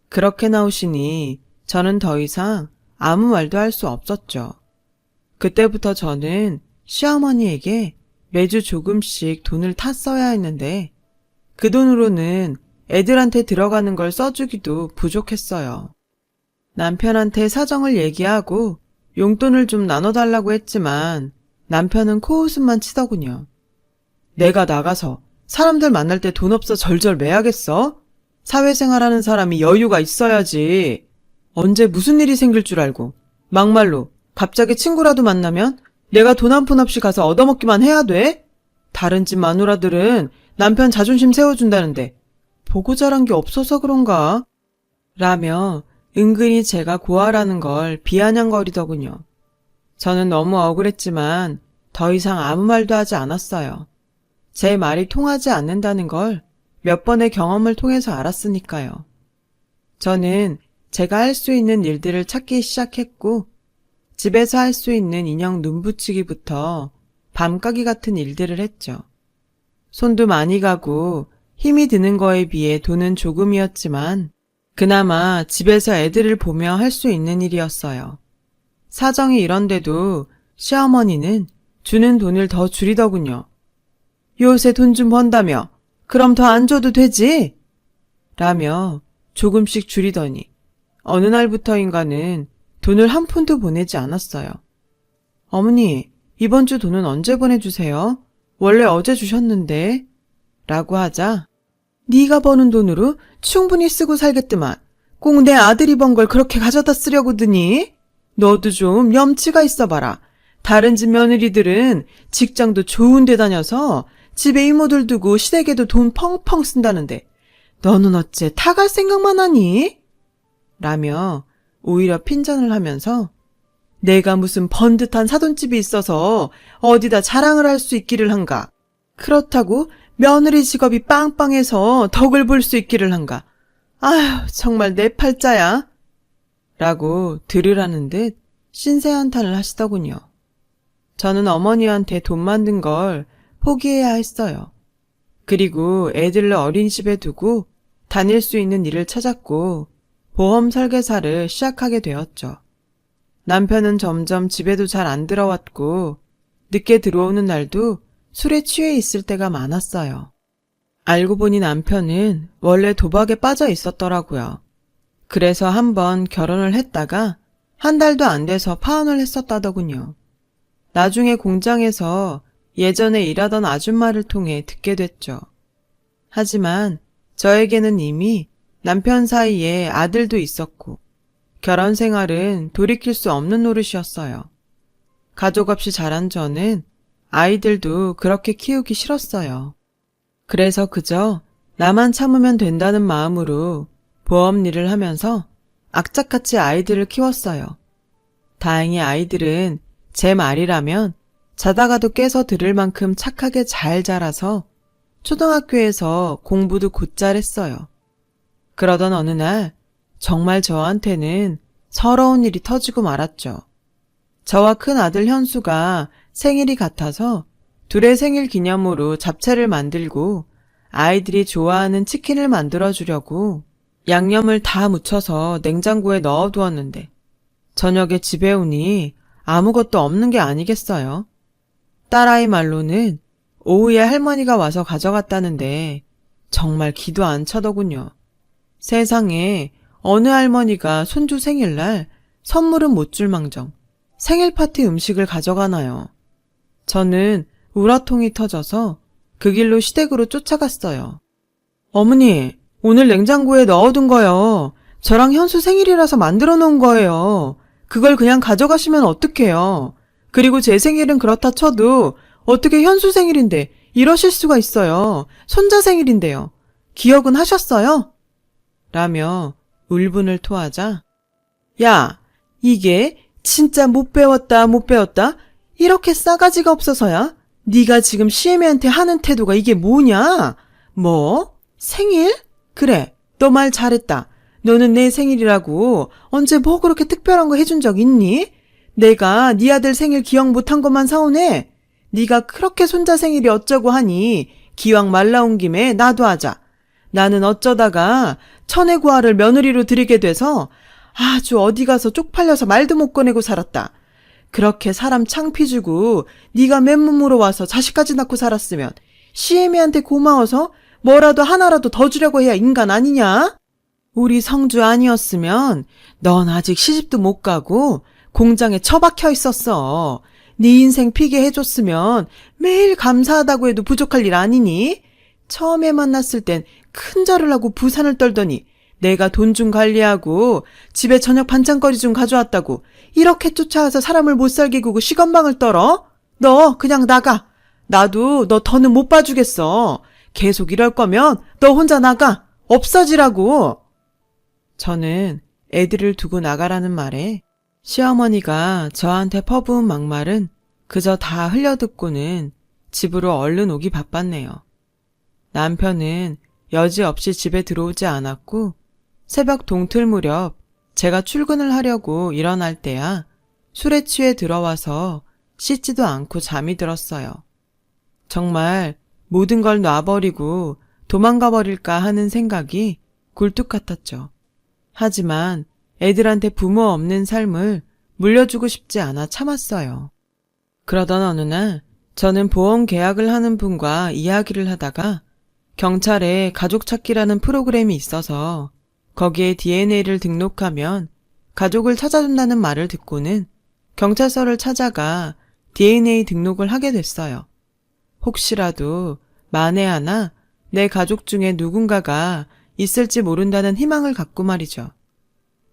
그렇게 나오시니 저는 더 이상 아무 말도 할 수 없었죠. 그때부터 저는 시어머니에게 매주 조금씩 돈을 탔어야 했는데 그 돈으로는 애들한테 들어가는 걸 써주기도 부족했어요. 남편한테 사정을 얘기하고 용돈을 좀 나눠달라고 했지만 남편은 코웃음만 치더군요. 내가 나가서 사람들 만날 때 돈 없어 절절 매야겠어? 사회생활하는 사람이 여유가 있어야지. 언제 무슨 일이 생길 줄 알고 막말로 갑자기 친구라도 만나면 내가 돈 한 푼 없이 가서 얻어먹기만 해야 돼? 다른 집 마누라들은 남편 자존심 세워준다는데 보고 자란 게 없어서 그런가? 라며 은근히 제가 고아라는 걸 비아냥거리더군요. 저는 너무 억울했지만 더 이상 아무 말도 하지 않았어요. 제 말이 통하지 않는다는 걸 몇 번의 경험을 통해서 알았으니까요. 저는 제가 할 수 있는 일들을 찾기 시작했고 집에서 할 수 있는 인형 눈 붙이기부터 밤가기 같은 일들을 했죠. 손도 많이 가고 힘이 드는 거에 비해 돈은 조금이었지만 그나마 집에서 애들을 보며 할 수 있는 일이었어요. 사정이 이런데도 시어머니는 주는 돈을 더 줄이더군요. 요새 돈 좀 번다며 그럼 더 안 줘도 되지? 라며 조금씩 줄이더니 어느 날부터인가는 돈을 한 푼도 보내지 않았어요. 어머니, 이번 주 돈은 언제 보내주세요? 원래 어제 주셨는데. 라고 하자 네가 버는 돈으로 충분히 쓰고 살겠더만 꼭 내 아들이 번 걸 그렇게 가져다 쓰려고 드니? 너도 좀 염치가 있어봐라. 다른 집 며느리들은 직장도 좋은 데 다녀서 집에 이모들 두고 시댁에도 돈 펑펑 쓴다는데 너는 어째 타갈 생각만 하니? 라며 오히려 핀잔을 하면서 내가 무슨 번듯한 사돈집이 있어서 어디다 자랑을 할 수 있기를 한가? 그렇다고 며느리 직업이 빵빵해서 덕을 볼 수 있기를 한가? 아휴, 정말 내 팔자야. 라고 들으라는 듯 신세한탄을 하시더군요. 저는 어머니한테 돈 만든 걸 포기해야 했어요. 그리고 애들을 어린이집에 두고 다닐 수 있는 일을 찾았고 보험 설계사를 시작하게 되었죠. 남편은 점점 집에도 잘 안 들어왔고 늦게 들어오는 날도 술에 취해 있을 때가 많았어요. 알고 보니 남편은 원래 도박에 빠져 있었더라고요. 그래서 한번 결혼을 했다가 한 달도 안 돼서 파혼을 했었다더군요. 나중에 공장에서 예전에 일하던 아줌마를 통해 듣게 됐죠. 하지만 저에게는 이미 남편 사이에 아들도 있었고 결혼 생활은 돌이킬 수 없는 노릇이었어요. 가족 없이 자란 저는 아이들도 그렇게 키우기 싫었어요. 그래서 그저 나만 참으면 된다는 마음으로 보험 일을 하면서 악착같이 아이들을 키웠어요. 다행히 아이들은 제 말이라면 자다가도 깨서 들을 만큼 착하게 잘 자라서 초등학교에서 공부도 곧잘 했어요. 그러던 어느 날 정말 저한테는 서러운 일이 터지고 말았죠. 저와 큰 아들 현수가 생일이 같아서 둘의 생일 기념으로 잡채를 만들고 아이들이 좋아하는 치킨을 만들어주려고 양념을 다 묻혀서 냉장고에 넣어두었는데 저녁에 집에 오니 아무것도 없는 게 아니겠어요. 딸아이 말로는 오후에 할머니가 와서 가져갔다는데 정말 기도 안 차더군요. 세상에 어느 할머니가 손주 생일날 선물은 못 줄 망정 생일 파티 음식을 가져가나요. 저는 우라통이 터져서 그 길로 시댁으로 쫓아갔어요. 어머니, 오늘 냉장고에 넣어둔 거요. 저랑 현수 생일이라서 만들어 놓은 거예요. 그걸 그냥 가져가시면 어떡해요. 그리고 제 생일은 그렇다 쳐도 어떻게 현수 생일인데 이러실 수가 있어요. 손자 생일인데요. 기억은 하셨어요? 라며 울분을 토하자 야, 이게 진짜 못 배웠다 이렇게 싸가지가 없어서야? 네가 지금 시애미한테 하는 태도가 이게 뭐냐? 뭐? 생일? 그래, 너 말 잘했다. 너는 내 생일이라고 언제 뭐 그렇게 특별한 거 해준 적 있니? 내가 네 아들 생일 기억 못한 것만 서운해. 네가 그렇게 손자 생일이 어쩌고 하니 기왕 말 나온 김에 나도 하자. 나는 어쩌다가 천혜구아를 며느리로 들이게 돼서 아주 어디 가서 쪽팔려서 말도 못 꺼내고 살았다. 그렇게 사람 창피 주고 네가 맨몸으로 와서 자식까지 낳고 살았으면 시애미한테 고마워서 뭐라도 하나라도 더 주려고 해야 인간 아니냐? 우리 성주 아니었으면 넌 아직 시집도 못 가고 공장에 처박혀 있었어. 네 인생 피게 해줬으면 매일 감사하다고 해도 부족할 일 아니니? 처음에 만났을 땐 큰절을 하고 부산을 떨더니 내가 돈 좀 관리하고 집에 저녁 반찬거리 좀 가져왔다고 이렇게 쫓아와서 사람을 못 살게 구고 시건방을 떨어? 너 그냥 나가. 나도 너 더는 못 봐주겠어. 계속 이럴 거면 너 혼자 나가. 없어지라고. 저는 애들을 두고 나가라는 말에 시어머니가 저한테 퍼부은 막말은 그저 다 흘려듣고는 집으로 얼른 오기 바빴네요. 남편은 여지없이 집에 들어오지 않았고 새벽 동틀 무렵 제가 출근을 하려고 일어날 때야 술에 취해 들어와서 씻지도 않고 잠이 들었어요. 정말 모든 걸 놔버리고 도망가 버릴까 하는 생각이 굴뚝 같았죠. 하지만 애들한테 부모 없는 삶을 물려주고 싶지 않아 참았어요. 그러던 어느 날 저는 보험 계약을 하는 분과 이야기를 하다가 경찰에 가족 찾기라는 프로그램이 있어서 거기에 DNA를 등록하면 가족을 찾아준다는 말을 듣고는 경찰서를 찾아가 DNA 등록을 하게 됐어요. 혹시라도 만에 하나 내 가족 중에 누군가가 있을지 모른다는 희망을 갖고 말이죠.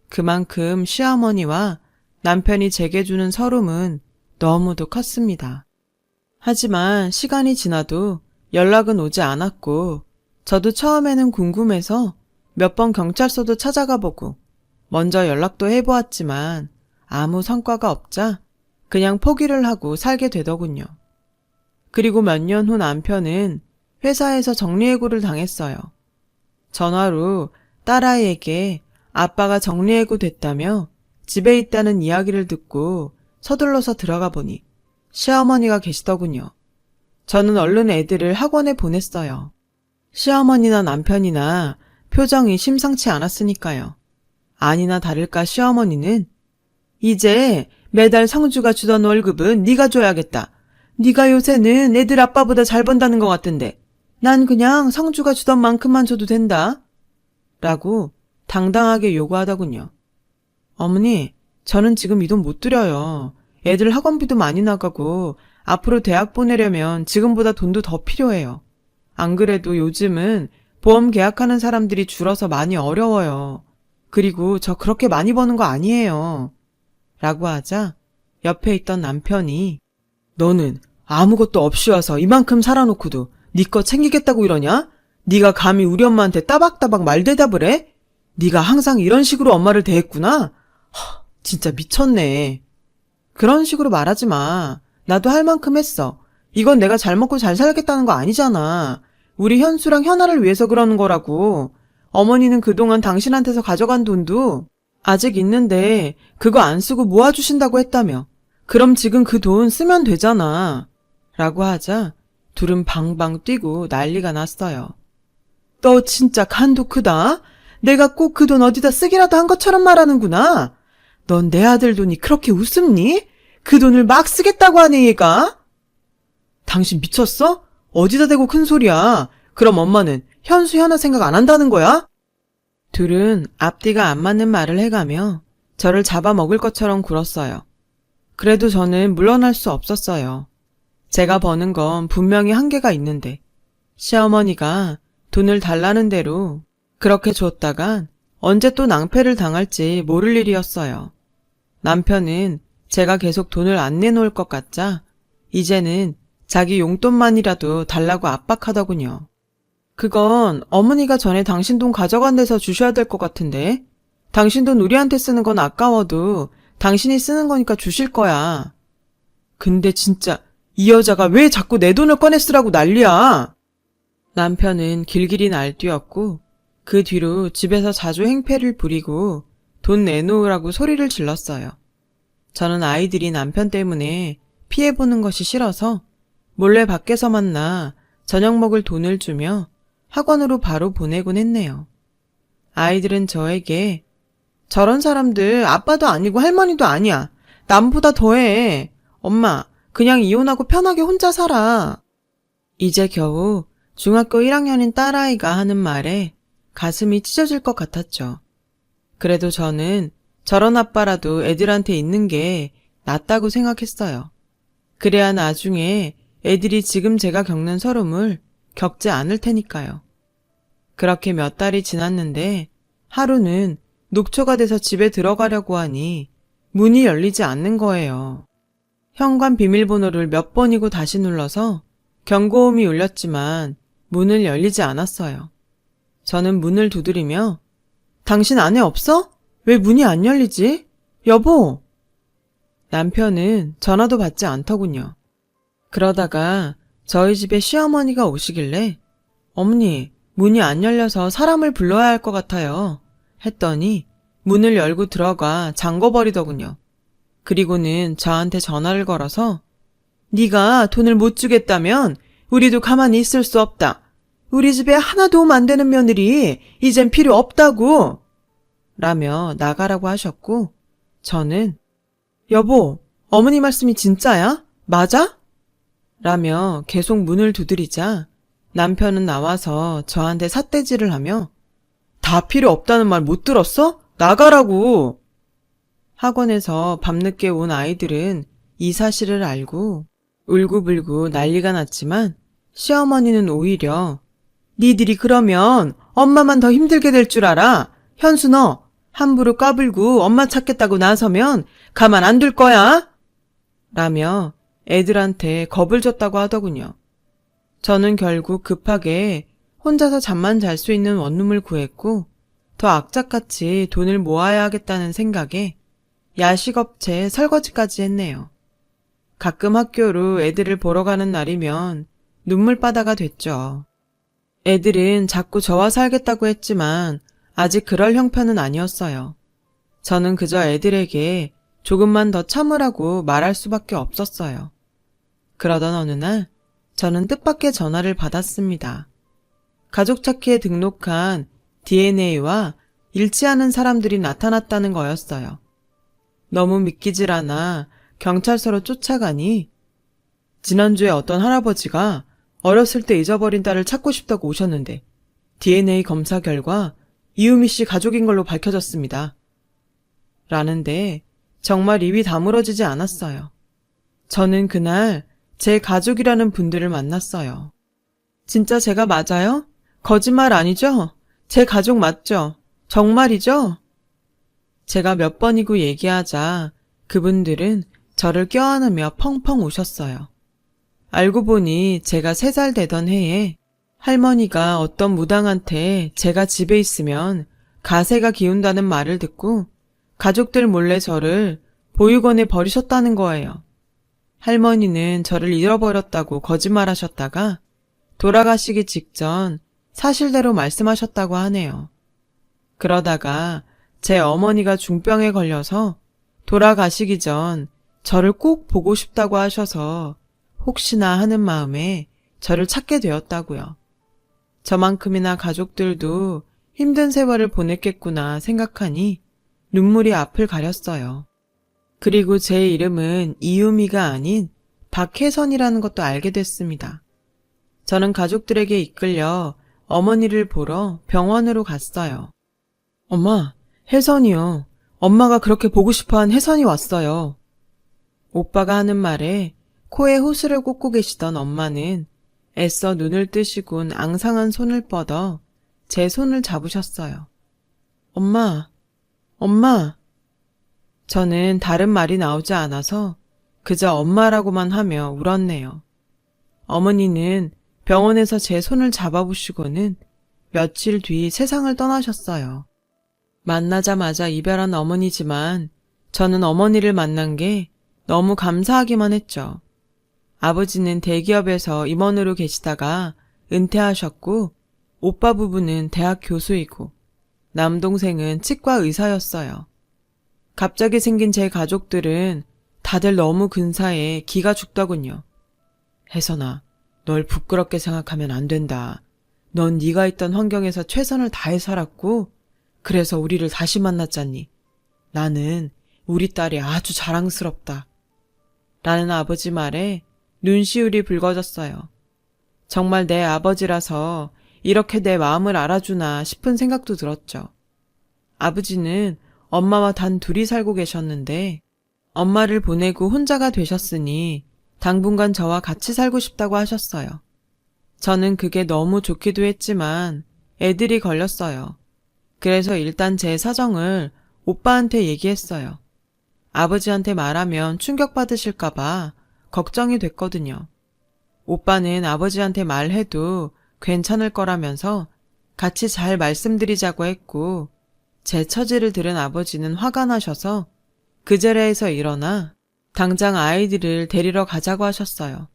그만큼 시어머니와 남편이 제게 주는 서름은 너무도 컸습니다. 하지만 시간이 지나도 연락은 오지 않았고 저도 처음에는 궁금해서 몇 번 경찰서도 찾아가 보고 먼저 연락도 해보았지만 아무 성과가 없자 그냥 포기를 하고 살게 되더군요. 그리고 몇 년 후 남편은 회사에서 정리해고를 당했어요. 전화로 딸아이에게 아빠가 정리해고 됐다며 집에 있다는 이야기를 듣고 서둘러서 들어가 보니 시어머니가 계시더군요. 저는 얼른 애들을 학원에 보냈어요. 시어머니나 남편이나 표정이 심상치 않았으니까요. 아니나 다를까 시어머니는 이제 매달 성주가 주던 월급은 네가 줘야겠다. 네가 요새는 애들 아빠보다 잘 번다는 것 같은데 난 그냥 성주가 주던 만큼만 줘도 된다. 라고 당당하게 요구하더군요. 어머니, 저는 지금 이 돈 못 드려요. 애들 학원비도 많이 나가고 앞으로 대학 보내려면 지금보다 돈도 더 필요해요. 안 그래도 요즘은 보험 계약하는 사람들이 줄어서 많이 어려워요. 그리고 저 그렇게 많이 버는 거 아니에요. 라고 하자 옆에 있던 남편이 너는 아무것도 없이 와서 이만큼 살아놓고도 네 거 챙기겠다고 이러냐? 네가 감히 우리 엄마한테 따박따박 말대답을 해? 네가 항상 이런 식으로 엄마를 대했구나? 진짜 미쳤네. 그런 식으로 말하지 마. 나도 할 만큼 했어. 이건 내가 잘 먹고 잘 살겠다는 거 아니잖아. 우리 현수랑 현아를 위해서 그러는 거라고. 어머니는 그동안 당신한테서 가져간 돈도 아직 있는데 그거 안 쓰고 모아주신다고 했다며. 그럼 지금 그 돈 쓰면 되잖아. 라고 하자 둘은 방방 뛰고 난리가 났어요. 너 진짜 간도 크다. 내가 꼭 그 돈 어디다 쓰기라도 한 것처럼 말하는구나. 넌 내 아들 돈이 그렇게 우습니? 그 돈을 막 쓰겠다고 하네 얘가. 당신 미쳤어? 어디다 대고 큰 소리야. 그럼 엄마는 현수 현아 생각 안 한다는 거야? 둘은 앞뒤가 안 맞는 말을 해가며 저를 잡아먹을 것처럼 굴었어요. 그래도 저는 물러날 수 없었어요. 제가 버는 건 분명히 한계가 있는데 시어머니가 돈을 달라는 대로 그렇게 줬다간 언제 또 낭패를 당할지 모를 일이었어요. 남편은 제가 계속 돈을 안 내놓을 것 같자 이제는 자기 용돈만이라도 달라고 압박하더군요. 그건 어머니가 전에 당신 돈 가져간 데서 주셔야 될 것 같은데 당신 돈 우리한테 쓰는 건 아까워도 당신이 쓰는 거니까 주실 거야. 근데 진짜 이 여자가 왜 자꾸 내 돈을 꺼내 쓰라고 난리야. 남편은 길길이 날뛰었고 그 뒤로 집에서 자주 행패를 부리고 돈 내놓으라고 소리를 질렀어요. 저는 아이들이 남편 때문에 피해보는 것이 싫어서 몰래 밖에서 만나 저녁 먹을 돈을 주며 학원으로 바로 보내곤 했네요. 아이들은 저에게 저런 사람들 아빠도 아니고 할머니도 아니야. 남보다 더해. 엄마, 그냥 이혼하고 편하게 혼자 살아. 이제 겨우 중학교 1학년인 딸아이가 하는 말에 가슴이 찢어질 것 같았죠. 그래도 저는 저런 아빠라도 애들한테 있는 게 낫다고 생각했어요. 그래야 나중에 애들이 지금 제가 겪는 서름을 겪지 않을 테니까요. 그렇게 몇 달이 지났는데 하루는 녹초가 돼서 집에 들어가려고 하니 문이 열리지 않는 거예요. 현관 비밀번호를 몇 번이고 다시 눌러서 경고음이 울렸지만 문을 열리지 않았어요. 저는 문을 두드리며 당신 안에 없어? 왜 문이 안 열리지? 여보! 남편은 전화도 받지 않더군요. 그러다가 저희 집에 시어머니가 오시길래 어머니, 문이 안 열려서 사람을 불러야 할 것 같아요. 했더니 문을 열고 들어가 잠궈버리더군요. 그리고는 저한테 전화를 걸어서 네가 돈을 못 주겠다면 우리도 가만히 있을 수 없다. 우리 집에 하나 도움 안 되는 며느리 이젠 필요 없다고 라며 나가라고 하셨고 저는 여보, 어머니 말씀이 진짜야? 맞아? 라며 계속 문을 두드리자 남편은 나와서 저한테 삿대질을 하며 다 필요 없다는 말 못 들었어? 나가라고! 학원에서 밤늦게 온 아이들은 이 사실을 알고 울고불고 난리가 났지만 시어머니는 오히려 니들이 그러면 엄마만 더 힘들게 될 줄 알아. 현수 너 함부로 까불고 엄마 찾겠다고 나서면 가만 안 둘 거야. 라며 애들한테 겁을 줬다고 하더군요. 저는 결국 급하게 혼자서 잠만 잘 수 있는 원룸을 구했고 더 악착같이 돈을 모아야 하겠다는 생각에 야식업체 설거지까지 했네요. 가끔 학교로 애들을 보러 가는 날이면 눈물바다가 됐죠. 애들은 자꾸 저와 살겠다고 했지만 아직 그럴 형편은 아니었어요. 저는 그저 애들에게 조금만 더 참으라고 말할 수밖에 없었어요. 그러던 어느 날 저는 뜻밖의 전화를 받았습니다. 가족 찾기에 등록한 DNA와 일치하는 사람들이 나타났다는 거였어요. 너무 믿기질 않아 경찰서로 쫓아가니 지난주에 어떤 할아버지가 어렸을 때 잊어버린 딸을 찾고 싶다고 오셨는데 DNA 검사 결과 이유미 씨 가족인 걸로 밝혀졌습니다. 라는데 정말 입이 다물어지지 않았어요. 저는 그날 제 가족이라는 분들을 만났어요. 진짜 제가 맞아요? 거짓말 아니죠? 제 가족 맞죠? 정말이죠? 제가 몇 번이고 얘기하자 그분들은 저를 껴안으며 펑펑 우셨어요. 알고 보니 제가 3살 되던 해에 할머니가 어떤 무당한테 제가 집에 있으면 가세가 기운다는 말을 듣고 가족들 몰래 저를 보육원에 버리셨다는 거예요. 할머니는 저를 잃어버렸다고 거짓말하셨다가 돌아가시기 직전 사실대로 말씀하셨다고 하네요. 그러다가 제 어머니가 중병에 걸려서 돌아가시기 전 저를 꼭 보고 싶다고 하셔서 혹시나 하는 마음에 저를 찾게 되었다고요. 저만큼이나 가족들도 힘든 세월을 보냈겠구나 생각하니 눈물이 앞을 가렸어요. 그리고 제 이름은 이유미가 아닌 박혜선이라는 것도 알게 됐습니다. 저는 가족들에게 이끌려 어머니를 보러 병원으로 갔어요. 엄마, 혜선이요. 엄마가 그렇게 보고 싶어한 혜선이 왔어요. 오빠가 하는 말에 코에 호스를 꽂고 계시던 엄마는 애써 눈을 뜨시곤 앙상한 손을 뻗어 제 손을 잡으셨어요. 엄마, 엄마. 저는 다른 말이 나오지 않아서 그저 엄마라고만 하며 울었네요. 어머니는 병원에서 제 손을 잡아보시고는 며칠 뒤 세상을 떠나셨어요. 만나자마자 이별한 어머니지만 저는 어머니를 만난 게 너무 감사하기만 했죠. 아버지는 대기업에서 임원으로 계시다가 은퇴하셨고 오빠 부부는 대학 교수이고 남동생은 치과 의사였어요. 갑자기 생긴 제 가족들은 다들 너무 근사해 기가 죽더군요. 혜선아, 널 부끄럽게 생각하면 안 된다. 넌 네가 있던 환경에서 최선을 다해 살았고 그래서 우리를 다시 만났잖니. 나는 우리 딸이 아주 자랑스럽다. 라는 아버지 말에 눈시울이 붉어졌어요. 정말 내 아버지라서 이렇게 내 마음을 알아주나 싶은 생각도 들었죠. 아버지는 엄마와 단 둘이 살고 계셨는데 엄마를 보내고 혼자가 되셨으니 당분간 저와 같이 살고 싶다고 하셨어요. 저는 그게 너무 좋기도 했지만 애들이 걸렸어요. 그래서 일단 제 사정을 오빠한테 얘기했어요. 아버지한테 말하면 충격받으실까봐 걱정이 됐거든요. 오빠는 아버지한테 말해도 괜찮을 거라면서 같이 잘 말씀드리자고 했고 제 처지를 들은 아버지는 화가 나셔서 그 자리에서 일어나 당장 아이들을 데리러 가자고 하셨어요.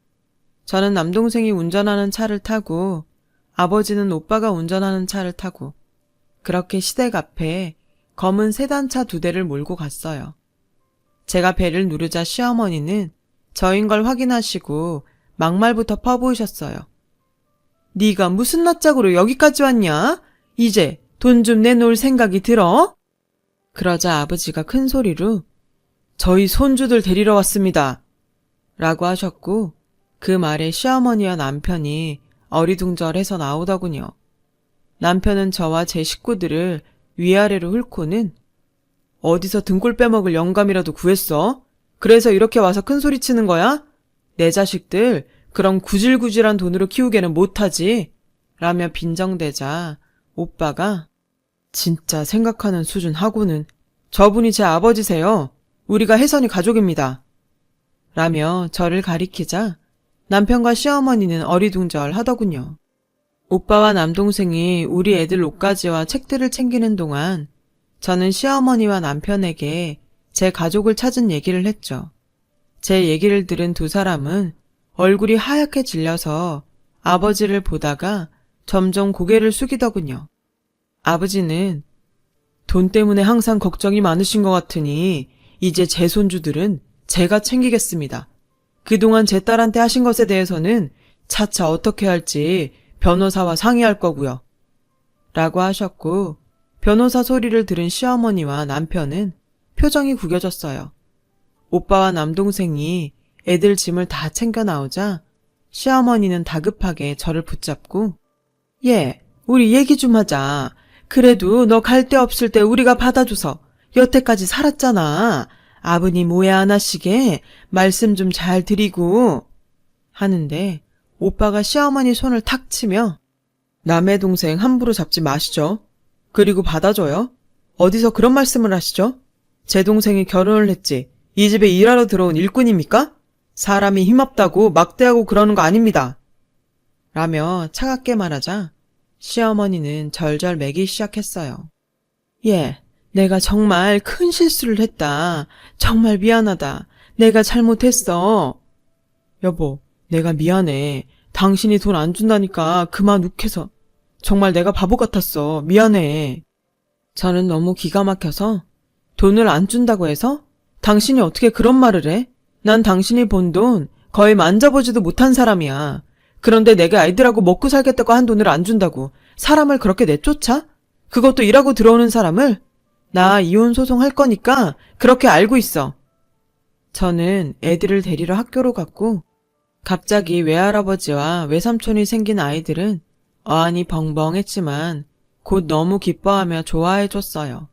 저는 남동생이 운전하는 차를 타고 아버지는 오빠가 운전하는 차를 타고 그렇게 시댁 앞에 검은 세단차 2대를 몰고 갔어요. 제가 배를 누르자 시어머니는 저인 걸 확인하시고 막말부터 퍼부으셨어요. 네가 무슨 낯짝으로 여기까지 왔냐? 이제 돈 좀 내놓을 생각이 들어? 그러자 아버지가 큰 소리로 저희 손주들 데리러 왔습니다. 라고 하셨고 그 말에 시어머니와 남편이 어리둥절해서 나오더군요. 남편은 저와 제 식구들을 위아래로 훑고는 어디서 등골 빼먹을 영감이라도 구했어? 그래서 이렇게 와서 큰 소리 치는 거야? 내 자식들 그런 구질구질한 돈으로 키우게는 못하지. 라며 빈정대자 오빠가 진짜 생각하는 수준 하고는 저분이 제 아버지세요. 우리가 혜선이 가족입니다. 라며 저를 가리키자 남편과 시어머니는 어리둥절 하더군요. 오빠와 남동생이 우리 애들 옷가지와 책들을 챙기는 동안 저는 시어머니와 남편에게 제 가족을 찾은 얘기를 했죠. 제 얘기를 들은 두 사람은 얼굴이 하얗게 질려서 아버지를 보다가 점점 고개를 숙이더군요. 아버지는 돈 때문에 항상 걱정이 많으신 것 같으니 이제 제 손주들은 제가 챙기겠습니다. 그동안 제 딸한테 하신 것에 대해서는 차차 어떻게 할지 변호사와 상의할 거고요. 라고 하셨고 변호사 소리를 들은 시어머니와 남편은 표정이 구겨졌어요. 오빠와 남동생이 애들 짐을 다 챙겨 나오자 시어머니는 다급하게 저를 붙잡고 예, 우리 얘기 좀 하자. 그래도 너 갈 데 없을 때 우리가 받아줘서 여태까지 살았잖아. 아버님 오해 안 하시게 말씀 좀 잘 드리고 하는데 오빠가 시어머니 손을 탁 치며 남의 동생 함부로 잡지 마시죠. 그리고 받아줘요. 어디서 그런 말씀을 하시죠? 제 동생이 결혼을 했지 이 집에 일하러 들어온 일꾼입니까? 사람이 힘없다고 막대하고 그러는 거 아닙니다. 라며 차갑게 말하자 시어머니는 절절 매기 시작했어요. 예, 내가 정말 큰 실수를 했다. 정말 미안하다. 내가 잘못했어. 여보, 내가 미안해. 당신이 돈 안 준다니까 그만 욱해서. 정말 내가 바보 같았어. 미안해. 저는 너무 기가 막혀서 돈을 안 준다고 해서? 당신이 어떻게 그런 말을 해? 난 당신이 본 돈 거의 만져보지도 못한 사람이야. 그런데 내가 아이들하고 먹고 살겠다고 한 돈을 안 준다고 사람을 그렇게 내쫓아? 그것도 일하고 들어오는 사람을? 나 이혼 소송할 거니까 그렇게 알고 있어. 저는 애들을 데리러 학교로 갔고 갑자기 외할아버지와 외삼촌이 생긴 아이들은 어안이 벙벙했지만 곧 너무 기뻐하며 좋아해줬어요.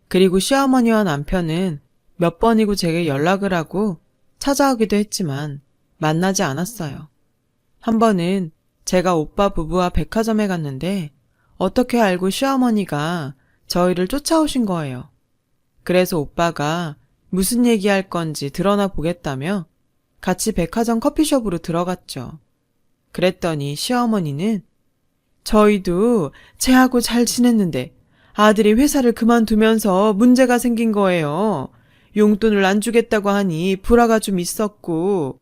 그리고 시어머니와 남편은 몇 번이고 제게 연락을 하고 찾아오기도 했지만 만나지 않았어요. 한 번은 제가 오빠 부부와 백화점에 갔는데 어떻게 알고 시어머니가 저희를 쫓아오신 거예요. 그래서 오빠가 무슨 얘기할 건지 드러나 보겠다며 같이 백화점 커피숍으로 들어갔죠. 그랬더니 시어머니는 저희도 쟤하고 잘 지냈는데 아들이 회사를 그만두면서 문제가 생긴 거예요. 용돈을 안 주겠다고 하니 불화가 좀 있었고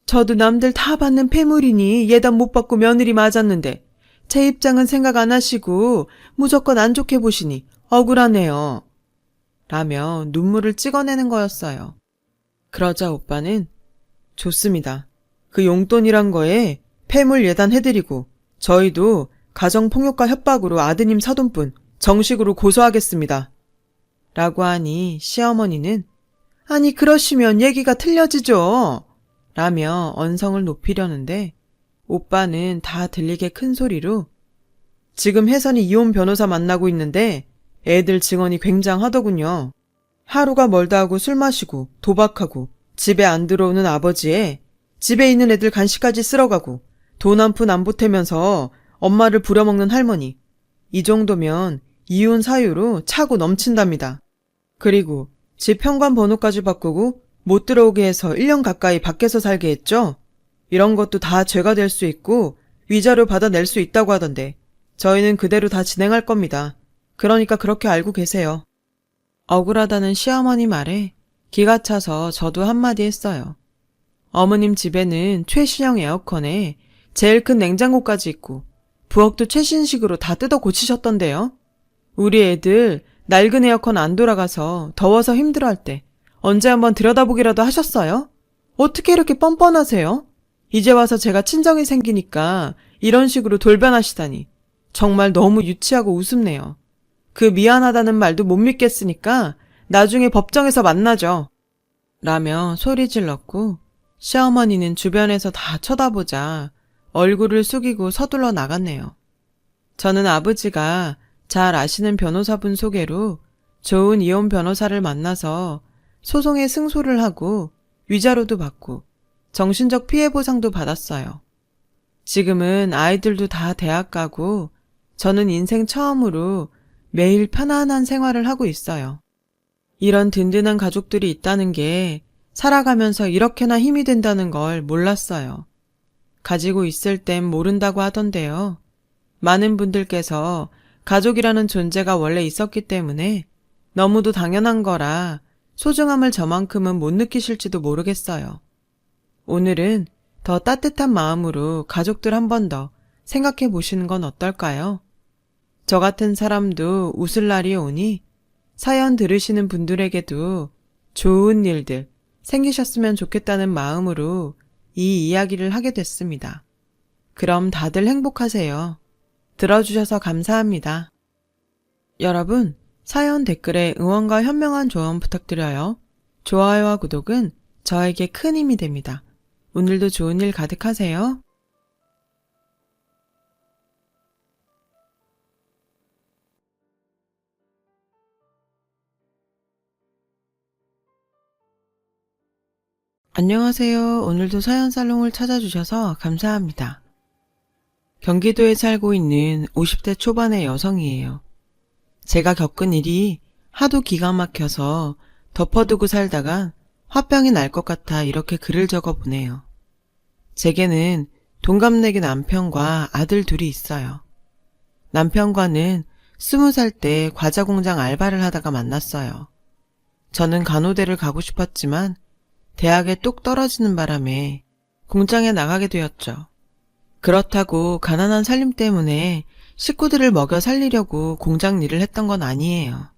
저도 남들 다 받는 폐물이니 예단 못 받고 며느리 맞았는데 제 입장은 생각 안 하시고 무조건 안 좋게 보시니 억울하네요. 라며 눈물을 찍어내는 거였어요. 그러자 오빠는 좋습니다. 그 용돈이란 거에 폐물 예단해드리고 저희도 가정폭력과 협박으로 아드님 사돈분 정식으로 고소하겠습니다. 라고 하니 시어머니는 아니 그러시면 얘기가 틀려지죠. 라며 언성을 높이려는데 오빠는 다 들리게 큰 소리로 지금 혜선이 이혼 변호사 만나고 있는데 애들 증언이 굉장하더군요. 하루가 멀다 하고 술 마시고 도박하고 집에 안 들어오는 아버지에 집에 있는 애들 간식까지 쓸어가고 돈 한 푼 안 보태면서 엄마를 부려먹는 할머니. 이 정도면 이혼 사유로 차고 넘친답니다. 그리고 집 현관 번호까지 바꾸고 못 들어오게 해서 1년 가까이 밖에서 살게 했죠? 이런 것도 다 죄가 될 수 있고 위자료 받아낼 수 있다고 하던데 저희는 그대로 다 진행할 겁니다. 그러니까 그렇게 알고 계세요. 억울하다는 시어머니 말에 기가 차서 저도 한마디 했어요. 어머님 집에는 최신형 에어컨에 제일 큰 냉장고까지 있고 부엌도 최신식으로 다 뜯어 고치셨던데요. 우리 애들 낡은 에어컨 안 돌아가서 더워서 힘들어할 때 언제 한번 들여다보기라도 하셨어요? 어떻게 이렇게 뻔뻔하세요? 이제 와서 제가 친정이 생기니까 이런 식으로 돌변하시다니 정말 너무 유치하고 우습네요. 그 미안하다는 말도 못 믿겠으니까 나중에 법정에서 만나죠. 라며 소리 질렀고 시어머니는 주변에서 다 쳐다보자 얼굴을 숙이고 서둘러 나갔네요. 저는 아버지가 잘 아시는 변호사분 소개로 좋은 이혼 변호사를 만나서 소송에 승소를 하고 위자료도 받고 정신적 피해 보상도 받았어요. 지금은 아이들도 다 대학 가고 저는 인생 처음으로 매일 편안한 생활을 하고 있어요. 이런 든든한 가족들이 있다는 게 살아가면서 이렇게나 힘이 된다는 걸 몰랐어요. 가지고 있을 땐 모른다고 하던데요. 많은 분들께서 가족이라는 존재가 원래 있었기 때문에 너무도 당연한 거라 소중함을 저만큼은 못 느끼실지도 모르겠어요. 오늘은 더 따뜻한 마음으로 가족들 한 번 더 생각해 보시는 건 어떨까요? 저 같은 사람도 웃을 날이 오니 사연 들으시는 분들에게도 좋은 일들 생기셨으면 좋겠다는 마음으로 이 이야기를 하게 됐습니다. 그럼 다들 행복하세요. 들어주셔서 감사합니다. 여러분, 사연 댓글에 응원과 현명한 조언 부탁드려요. 좋아요와 구독은 저에게 큰 힘이 됩니다. 오늘도 좋은 일 가득하세요. 안녕하세요. 오늘도 사연 살롱을 찾아주셔서 감사합니다. 경기도에 살고 있는 50대 초반의 여성이에요. 제가 겪은 일이 하도 기가 막혀서 덮어두고 살다가 화병이 날 것 같아 이렇게 글을 적어보네요. 제게는 동갑내기 남편과 아들 둘이 있어요. 남편과는 20살 때 과자 공장 알바를 하다가 만났어요. 저는 간호대를 가고 싶었지만 대학에 뚝 떨어지는 바람에 공장에 나가게 되었죠. 그렇다고 가난한 살림 때문에 식구들을 먹여 살리려고 공장 일을 했던 건 아니에요.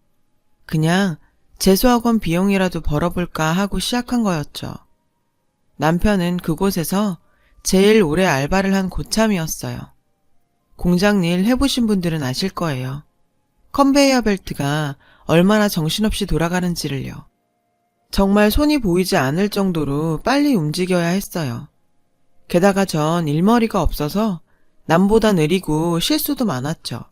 그냥 재수학원 비용이라도 벌어볼까 하고 시작한 거였죠. 남편은 그곳에서 제일 오래 알바를 한 고참이었어요. 공장 일 해보신 분들은 아실 거예요. 컨베이어 벨트가 얼마나 정신없이 돌아가는지를요. 정말 손이 보이지 않을 정도로 빨리 움직여야 했어요. 게다가 전 일머리가 없어서 남보다 느리고 실수도 많았죠.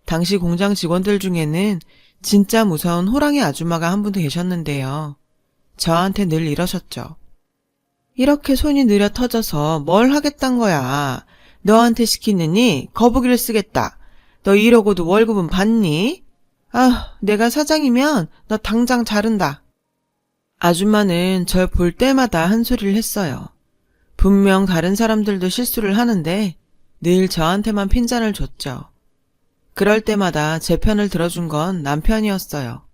당시 공장 직원들 중에는 진짜 무서운 호랑이 아줌마가 한 분 계셨는데요. 저한테 늘 이러셨죠. 이렇게 손이 느려 터져서 뭘 하겠단 거야. 너한테 시키느니 거북이를 쓰겠다. 너 이러고도 월급은 받니? 아, 내가 사장이면 너 당장 자른다. 아줌마는 절 볼 때마다 한 소리를 했어요. 분명 다른 사람들도 실수를 하는데 늘 저한테만 핀잔을 줬죠. 그럴 때마다 제 편을 들어준 건 남편이었어요.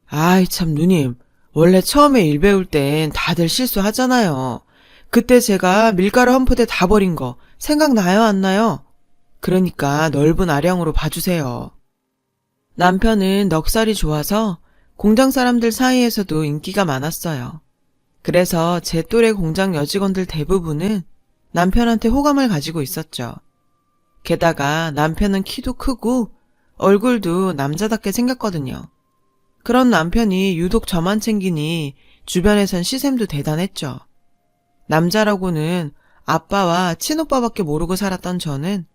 아이 참 누님, 원래 처음에 일 배울 땐 다들 실수하잖아요. 그때 제가 밀가루 한 포대 다 버린 거 생각나요 안 나요? 그러니까 넓은 아량으로 봐주세요. 남편은 넉살이 좋아서 공장 사람들 사이에서도 인기가 많았어요. 그래서 제 또래 공장 여직원들 대부분은 남편한테 호감을 가지고 있었죠. 게다가 남편은 키도 크고 얼굴도 남자답게 생겼거든요. 그런 남편이 유독 저만 챙기니 주변에선 시샘도 대단했죠. 남자라고는 아빠와 친오빠밖에 모르고 살았던 저는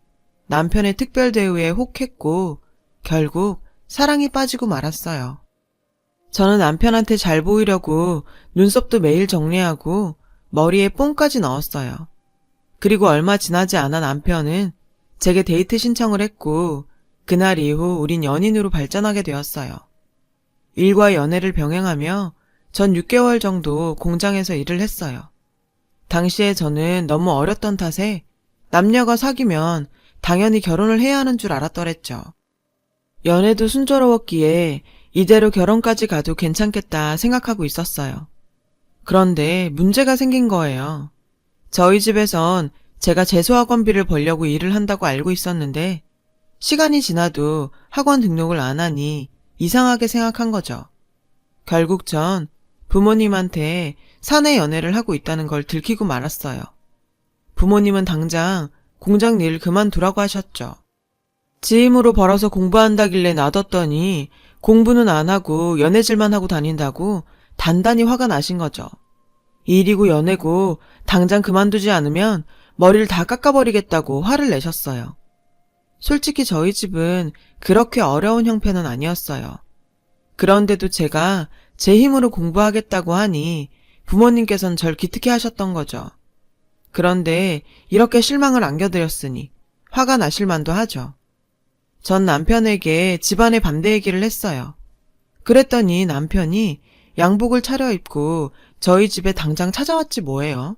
남편의 특별 대우에 혹했고 결국 사랑에 빠지고 말았어요. 저는 남편한테 잘 보이려고 눈썹도 매일 정리하고 머리에 뽕까지 넣었어요. 그리고 얼마 지나지 않아 남편은 제게 데이트 신청을 했고 그날 이후 우린 연인으로 발전하게 되었어요. 일과 연애를 병행하며 전 6개월 정도 공장에서 일을 했어요. 당시에 저는 너무 어렸던 탓에 남녀가 사귀면 당연히 결혼을 해야 하는 줄 알았더랬죠. 연애도 순조로웠기에 이대로 결혼까지 가도 괜찮겠다 생각하고 있었어요. 그런데 문제가 생긴 거예요. 저희 집에선 제가 재수학원비를 벌려고 일을 한다고 알고 있었는데 시간이 지나도 학원 등록을 안 하니 이상하게 생각한 거죠. 결국 전 부모님한테 사내 연애를 하고 있다는 걸 들키고 말았어요. 부모님은 당장 공장 일 그만두라고 하셨죠. 지 힘으로 벌어서 공부한다길래 놔뒀더니 공부는 안 하고 연애질만 하고 다닌다고 단단히 화가 나신 거죠. 일이고 연애고 당장 그만두지 않으면 머리를 다 깎아버리겠다고 화를 내셨어요. 솔직히 저희 집은 그렇게 어려운 형편은 아니었어요. 그런데도 제가 제 힘으로 공부하겠다고 하니 부모님께서는 절 기특해 하셨던 거죠. 그런데 이렇게 실망을 안겨드렸으니 화가 나실 만도 하죠. 전 남편에게 집안의 반대 얘기를 했어요. 그랬더니 남편이 양복을 차려입고 저희 집에 당장 찾아왔지 뭐예요.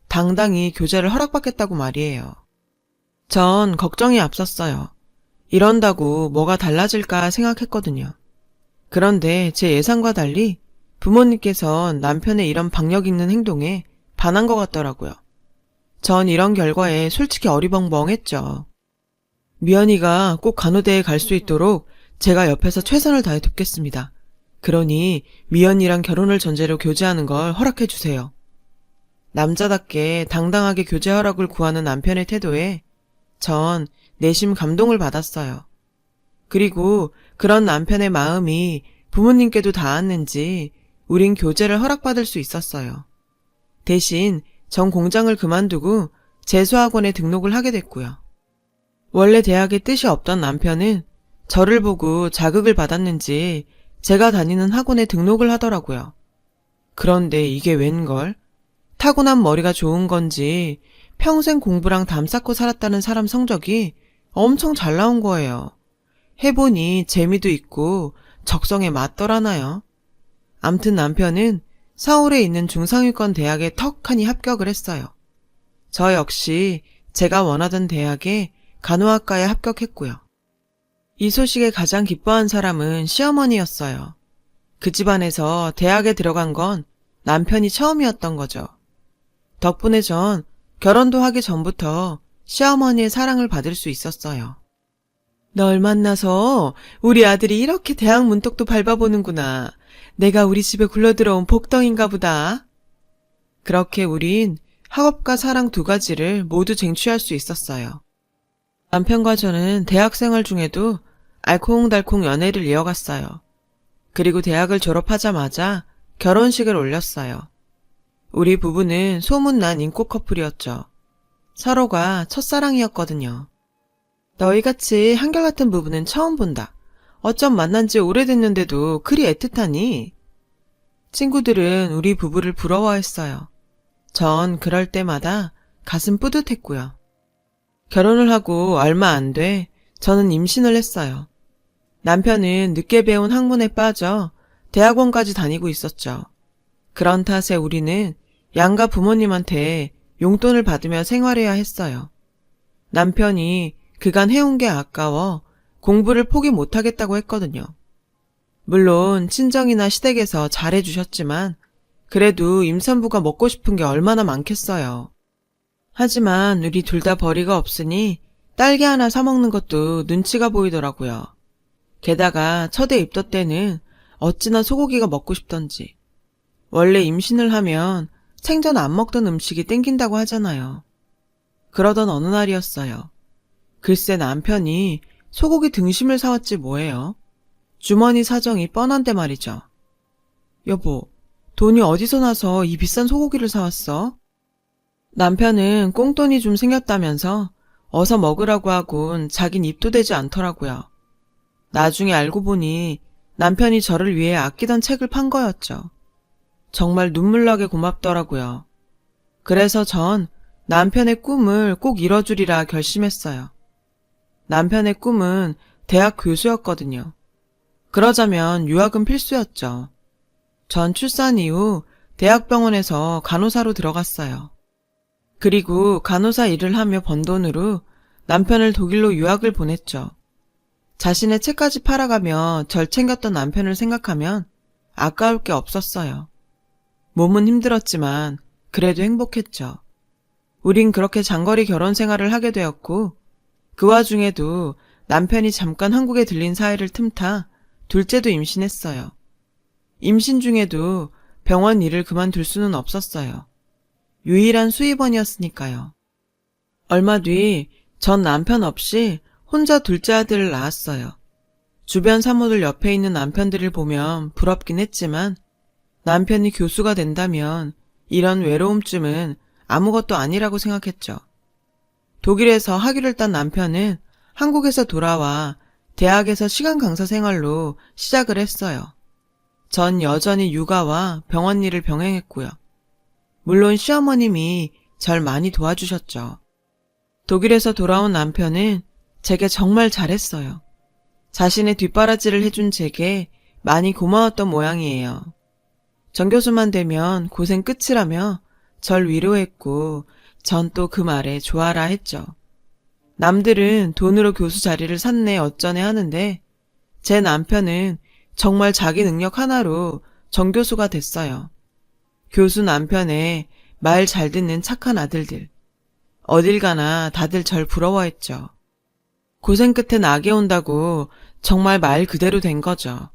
당당히 교제를 허락받겠다고 말이에요. 전 걱정이 앞섰어요. 이런다고 뭐가 달라질까 생각했거든요. 그런데 제 예상과 달리 부모님께선 남편의 이런 박력 있는 행동에 반한 것 같더라고요. 전 이런 결과에 솔직히 어리벙벙했죠. 미연이가 꼭 간호대에 갈 수 있도록 제가 옆에서 최선을 다해 돕겠습니다. 그러니 미연이랑 결혼을 전제로 교제하는 걸 허락해 주세요. 남자답게 당당하게 교제 허락을 구하는 남편의 태도에 전 내심 감동을 받았어요. 그리고 그런 남편의 마음이 부모님께도 닿았는지 우린 교제를 허락받을 수 있었어요. 대신 전 공장을 그만두고 재수학원에 등록을 하게 됐고요. 원래 대학에 뜻이 없던 남편은 저를 보고 자극을 받았는지 제가 다니는 학원에 등록을 하더라고요. 그런데 이게 웬걸? 타고난 머리가 좋은 건지 평생 공부랑 담 쌓고 살았다는 사람 성적이 엄청 잘 나온 거예요. 해보니 재미도 있고 적성에 맞더라나요. 암튼 남편은 서울에 있는 중상위권 대학에 턱하니 합격을 했어요. 저 역시 제가 원하던 대학에 간호학과에 합격했고요. 이 소식에 가장 기뻐한 사람은 시어머니였어요. 그 집안에서 대학에 들어간 건 남편이 처음이었던 거죠. 덕분에 전 결혼도 하기 전부터 시어머니의 사랑을 받을 수 있었어요. 널 만나서 우리 아들이 이렇게 대학 문턱도 밟아보는구나. 내가 우리 집에 굴러들어온 복덩인가 보다. 그렇게 우린 학업과 사랑 두 가지를 모두 쟁취할 수 있었어요. 남편과 저는 대학생활 중에도 알콩달콩 연애를 이어갔어요. 그리고 대학을 졸업하자마자 결혼식을 올렸어요. 우리 부부는 소문난 인기 커플이었죠. 서로가 첫사랑이었거든요. 너희같이 한결같은 부부는 처음 본다. 어쩜 만난 지 오래됐는데도 그리 애틋하니? 친구들은 우리 부부를 부러워했어요. 전 그럴 때마다 가슴 뿌듯했고요. 결혼을 하고 얼마 안 돼 저는 임신을 했어요. 남편은 늦게 배운 학문에 빠져 대학원까지 다니고 있었죠. 그런 탓에 우리는 양가 부모님한테 용돈을 받으며 생활해야 했어요. 남편이 그간 해온 게 아까워 공부를 포기 못하겠다고 했거든요. 물론 친정이나 시댁에서 잘해주셨지만 그래도 임산부가 먹고 싶은 게 얼마나 많겠어요. 하지만 우리 둘 다 벌이가 없으니 딸기 하나 사 먹는 것도 눈치가 보이더라고요. 게다가 첫애 입덧 때는 어찌나 소고기가 먹고 싶던지. 원래 임신을 하면 생전 안 먹던 음식이 땡긴다고 하잖아요. 그러던 어느 날이었어요. 글쎄 남편이 소고기 등심을 사왔지 뭐예요. 주머니 사정이 뻔한데 말이죠. 여보, 돈이 어디서 나서 이 비싼 소고기를 사왔어? 남편은 꽁돈이 좀 생겼다면서 어서 먹으라고 하곤 자긴 입도 대지 않더라고요. 나중에 알고 보니 남편이 저를 위해 아끼던 책을 판 거였죠. 정말 눈물나게 고맙더라고요. 그래서 전 남편의 꿈을 꼭 이뤄주리라 결심했어요. 남편의 꿈은 대학 교수였거든요. 그러자면 유학은 필수였죠. 전 출산 이후 대학병원에서 간호사로 들어갔어요. 그리고 간호사 일을 하며 번 돈으로 남편을 독일로 유학을 보냈죠. 자신의 책까지 팔아가며 절 챙겼던 남편을 생각하면 아까울 게 없었어요. 몸은 힘들었지만 그래도 행복했죠. 우린 그렇게 장거리 결혼 생활을 하게 되었고 그 와중에도 남편이 잠깐 한국에 들린 사이를 틈타 둘째도 임신했어요. 임신 중에도 병원 일을 그만둘 수는 없었어요. 유일한 수입원이었으니까요. 얼마 뒤 전 남편 없이 혼자 둘째 아들을 낳았어요. 주변 사모들 옆에 있는 남편들을 보면 부럽긴 했지만 남편이 교수가 된다면 이런 외로움쯤은 아무것도 아니라고 생각했죠. 독일에서 학위를 딴 남편은 한국에서 돌아와 대학에서 시간 강사 생활로 시작을 했어요. 전 여전히 육아와 병원 일을 병행했고요. 물론 시어머님이 절 많이 도와주셨죠. 독일에서 돌아온 남편은 제게 정말 잘했어요. 자신의 뒷바라지를 해준 제게 많이 고마웠던 모양이에요. 전교수만 되면 고생 끝이라며 절 위로했고 전 또 그 말에 좋아라 했죠. 남들은 돈으로 교수 자리를 샀네 어쩌네 하는데 제 남편은 정말 자기 능력 하나로 정교수가 됐어요. 교수 남편의 말 잘 듣는 착한 아들들. 어딜 가나 다들 절 부러워했죠. 고생 끝에 낙이 온다고 정말 말 그대로 된 거죠.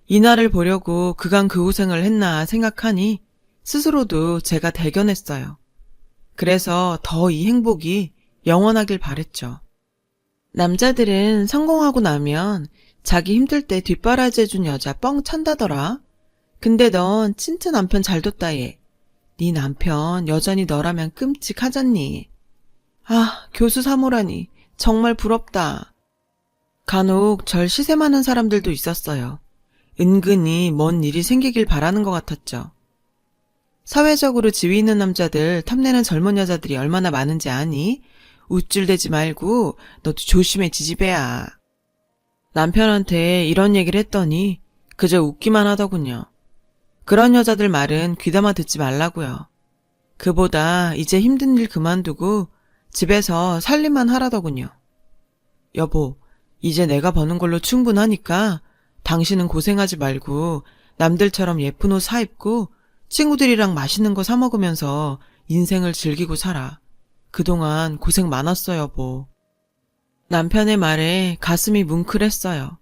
이날을 보려고 그간 그 고생을 했나 생각하니 스스로도 제가 대견했어요. 그래서 더 이 행복이 영원하길 바랬죠. 남자들은 성공하고 나면 자기 힘들 때 뒷바라지 해준 여자 뻥 찬다더라. 근데 넌 진짜 남편 잘 뒀다 얘. 네 남편 여전히 너라면 끔찍하잖니. 아, 교수 사모라니 정말 부럽다. 간혹 절 시샘하는 사람들도 있었어요. 은근히 뭔 일이 생기길 바라는 것 같았죠. 사회적으로 지위 있는 남자들 탐내는 젊은 여자들이 얼마나 많은지 아니? 우쭐대지 말고 너도 조심해 지지배야. 남편한테 이런 얘기를 했더니 그저 웃기만 하더군요. 그런 여자들 말은 귀담아 듣지 말라고요. 그보다 이제 힘든 일 그만두고 집에서 살림만 하라더군요. 여보, 이제 내가 버는 걸로 충분하니까 당신은 고생하지 말고 남들처럼 예쁜 옷 사입고 친구들이랑 맛있는 거 사 먹으면서 인생을 즐기고 살아. 그동안 고생 많았어, 여보. 남편의 말에 가슴이 뭉클했어요.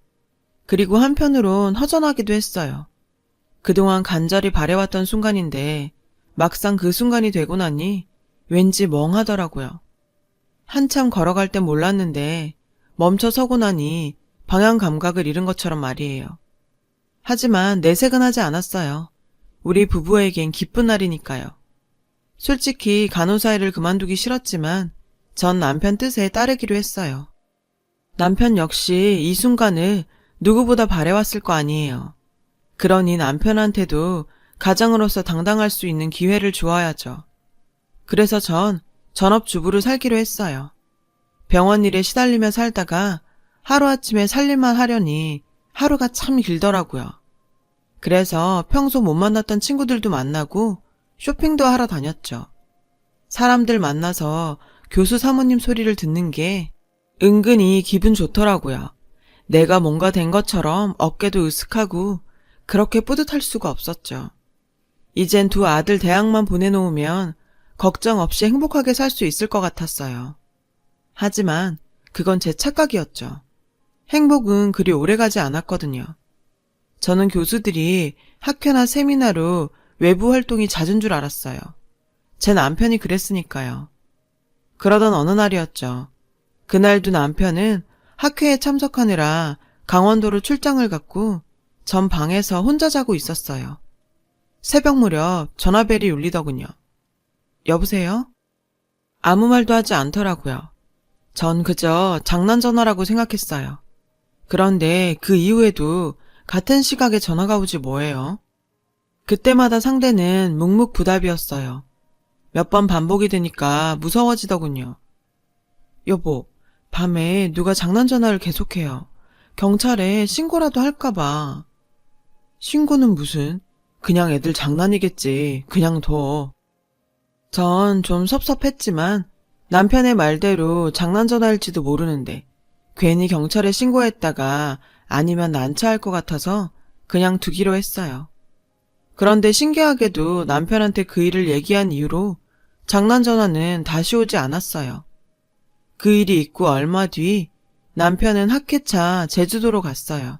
그리고 한편으론 허전하기도 했어요. 그동안 간절히 바래왔던 순간인데 막상 그 순간이 되고 나니 왠지 멍하더라고요. 한참 걸어갈 땐 몰랐는데 멈춰 서고 나니 방향 감각을 잃은 것처럼 말이에요. 하지만 내색은 하지 않았어요. 우리 부부에겐 기쁜 날이니까요. 솔직히 간호사 일을 그만두기 싫었지만 전 남편 뜻에 따르기로 했어요. 남편 역시 이 순간을 누구보다 바래왔을 거 아니에요. 그러니 남편한테도 가장으로서 당당할 수 있는 기회를 주어야죠. 그래서 전 전업주부로 살기로 했어요. 병원 일에 시달리며 살다가 하루아침에 살림만 하려니 하루가 참 길더라고요. 그래서 평소 못 만났던 친구들도 만나고 쇼핑도 하러 다녔죠. 사람들 만나서 교수 사모님 소리를 듣는 게 은근히 기분 좋더라고요. 내가 뭔가 된 것처럼 어깨도 으쓱하고 그렇게 뿌듯할 수가 없었죠. 이젠 두 아들 대학만 보내놓으면 걱정 없이 행복하게 살 수 있을 것 같았어요. 하지만 그건 제 착각이었죠. 행복은 그리 오래가지 않았거든요. 저는 교수들이 학회나 세미나로 외부 활동이 잦은 줄 알았어요. 제 남편이 그랬으니까요. 그러던 어느 날이었죠. 그날도 남편은 학회에 참석하느라 강원도로 출장을 갔고 전 방에서 혼자 자고 있었어요. 새벽 무렵 전화벨이 울리더군요. 여보세요? 아무 말도 하지 않더라고요. 전 그저 장난 전화라고 생각했어요. 그런데 그 이후에도 같은 시각에 전화가 오지 뭐예요? 그때마다 상대는 묵묵부답이었어요. 몇 번 반복이 되니까 무서워지더군요. 여보, 밤에 누가 장난 전화를 계속해요. 경찰에 신고라도 할까봐. 신고는 무슨? 그냥 애들 장난이겠지. 그냥 둬. 전 좀 섭섭했지만 남편의 말대로 장난 전화일지도 모르는데 괜히 경찰에 신고했다가 아니면 난처할 것 같아서 그냥 두기로 했어요. 그런데 신기하게도 남편한테 그 일을 얘기한 이후로 장난 전화는 다시 오지 않았어요. 그 일이 있고 얼마 뒤 남편은 학회차 제주도로 갔어요.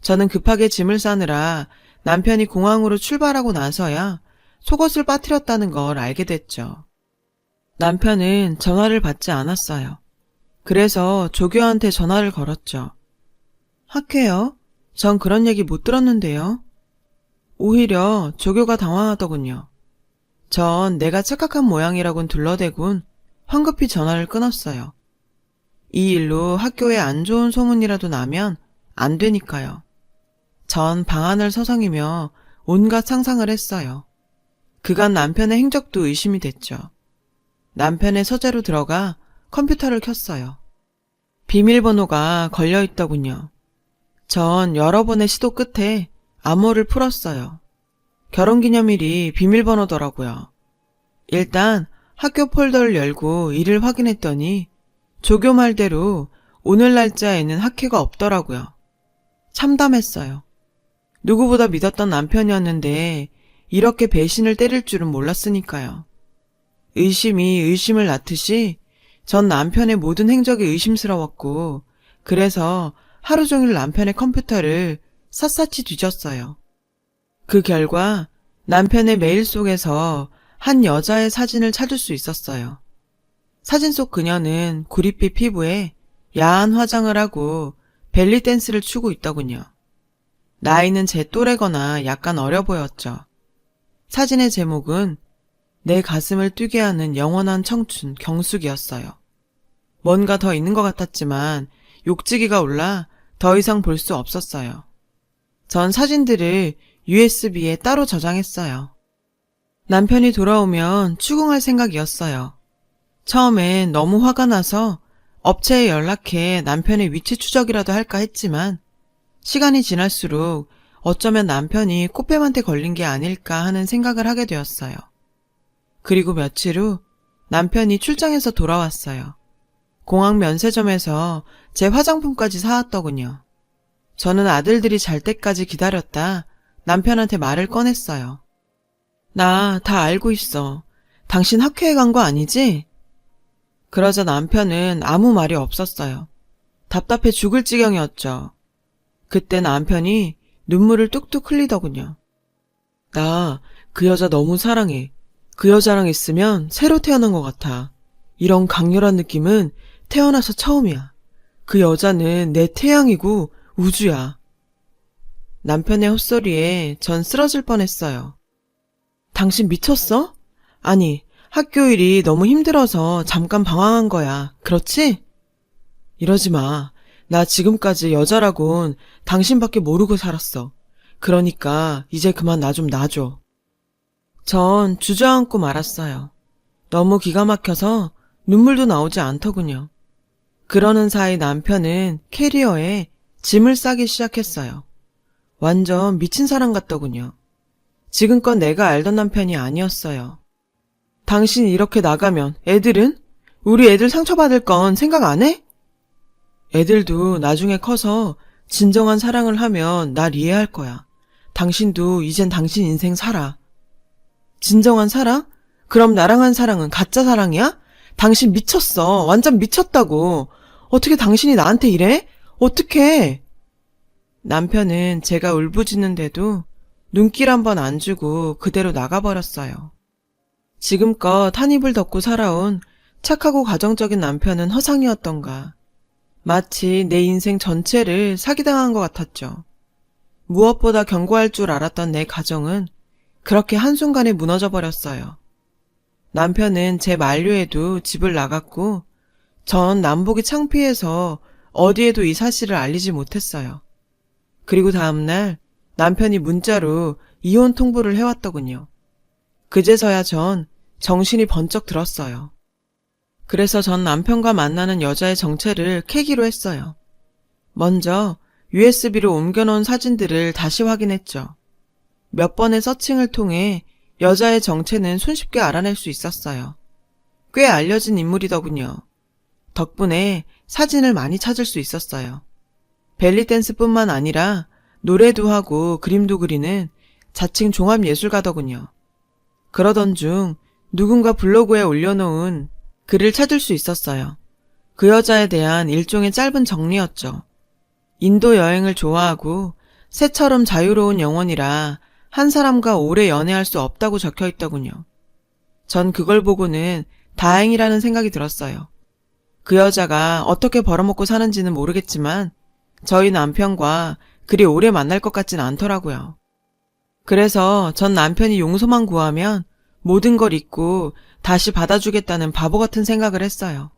저는 급하게 짐을 싸느라 남편이 공항으로 출발하고 나서야 속옷을 빠뜨렸다는 걸 알게 됐죠. 남편은 전화를 받지 않았어요. 그래서 조교한테 전화를 걸었죠. 학회요? 전 그런 얘기 못 들었는데요. 오히려 조교가 당황하더군요. 전 내가 착각한 모양이라곤 둘러대곤 황급히 전화를 끊었어요. 이 일로 학교에 안 좋은 소문이라도 나면 안 되니까요. 전 방안을 서성이며 온갖 상상을 했어요. 그간 남편의 행적도 의심이 됐죠. 남편의 서재로 들어가 컴퓨터를 켰어요. 비밀번호가 걸려 있더군요. 전 여러 번의 시도 끝에 암호를 풀었어요. 결혼기념일이 비밀번호더라고요. 일단 학교 폴더를 열고 이를 확인했더니 조교 말대로 오늘 날짜에는 학회가 없더라고요. 참담했어요. 누구보다 믿었던 남편이었는데 이렇게 배신을 때릴 줄은 몰랐으니까요. 의심이 의심을 낳듯이 전 남편의 모든 행적이 의심스러웠고 그래서 하루 종일 남편의 컴퓨터를 샅샅이 뒤졌어요. 그 결과 남편의 메일 속에서 한 여자의 사진을 찾을 수 있었어요. 사진 속 그녀는 구릿빛 피부에 야한 화장을 하고 벨리 댄스를 추고 있더군요. 나이는 제 또래거나 약간 어려 보였죠. 사진의 제목은 내 가슴을 뛰게 하는 영원한 청춘 경숙이었어요. 뭔가 더 있는 것 같았지만 욕지기가 올라 더 이상 볼 수 없었어요. 전 사진들을 USB에 따로 저장했어요. 남편이 돌아오면 추궁할 생각이었어요. 처음엔 너무 화가 나서 업체에 연락해 남편의 위치 추적이라도 할까 했지만 시간이 지날수록 어쩌면 남편이 코빼한테 걸린 게 아닐까 하는 생각을 하게 되었어요. 그리고 며칠 후 남편이 출장에서 돌아왔어요. 공항 면세점에서 제 화장품까지 사왔더군요. 저는 아들들이 잘 때까지 기다렸다 남편한테 말을 꺼냈어요. 나 다 알고 있어. 당신 학회에 간 거 아니지? 그러자 남편은 아무 말이 없었어요. 답답해 죽을 지경이었죠. 그때 남편이 눈물을 뚝뚝 흘리더군요. 나 그 여자 너무 사랑해. 그 여자랑 있으면 새로 태어난 것 같아. 이런 강렬한 느낌은 태어나서 처음이야. 그 여자는 내 태양이고 우주야. 남편의 헛소리에 전 쓰러질 뻔했어요. 당신 미쳤어? 아니, 학교 일이 너무 힘들어서 잠깐 방황한 거야. 그렇지? 이러지 마. 나 지금까지 여자라곤 당신밖에 모르고 살았어. 그러니까 이제 그만 나 좀 놔줘. 전 주저앉고 말았어요. 너무 기가 막혀서 눈물도 나오지 않더군요. 그러는 사이 남편은 캐리어에 짐을 싸기 시작했어요. 완전 미친 사람 같더군요. 지금껏 내가 알던 남편이 아니었어요. 당신 이렇게 나가면 애들은? 우리 애들 상처받을 건 생각 안 해? 애들도 나중에 커서 진정한 사랑을 하면 날 이해할 거야. 당신도 이젠 당신 인생 살아. 진정한 사랑? 그럼 나랑 한 사랑은 가짜 사랑이야? 당신 미쳤어. 완전 미쳤다고. 어떻게 당신이 나한테 이래? 어떡해? 남편은 제가 울부짖는데도 눈길 한 번 안 주고 그대로 나가버렸어요. 지금껏 한 입을 덮고 살아온 착하고 가정적인 남편은 허상이었던가. 마치 내 인생 전체를 사기당한 것 같았죠. 무엇보다 견고할 줄 알았던 내 가정은 그렇게 한순간에 무너져 버렸어요. 남편은 제 만류에도 집을 나갔고 전 남복이 창피해서 어디에도 이 사실을 알리지 못했어요. 그리고 다음날 남편이 문자로 이혼 통보를 해왔더군요. 그제서야 전 정신이 번쩍 들었어요. 그래서 전 남편과 만나는 여자의 정체를 캐기로 했어요. 먼저 USB로 옮겨놓은 사진들을 다시 확인했죠. 몇 번의 서칭을 통해 여자의 정체는 손쉽게 알아낼 수 있었어요. 꽤 알려진 인물이더군요. 덕분에 사진을 많이 찾을 수 있었어요. 벨리댄스뿐만 아니라 노래도 하고 그림도 그리는 자칭 종합예술가더군요. 그러던 중 누군가 블로그에 올려놓은 글을 찾을 수 있었어요. 그 여자에 대한 일종의 짧은 정리였죠. 인도 여행을 좋아하고 새처럼 자유로운 영혼이라 한 사람과 오래 연애할 수 없다고 적혀 있더군요. 전 그걸 보고는 다행이라는 생각이 들었어요. 그 여자가 어떻게 벌어먹고 사는지는 모르겠지만 저희 남편과 그리 오래 만날 것 같진 않더라고요. 그래서 전 남편이 용서만 구하면 모든 걸 잊고 다시 받아주겠다는 바보 같은 생각을 했어요.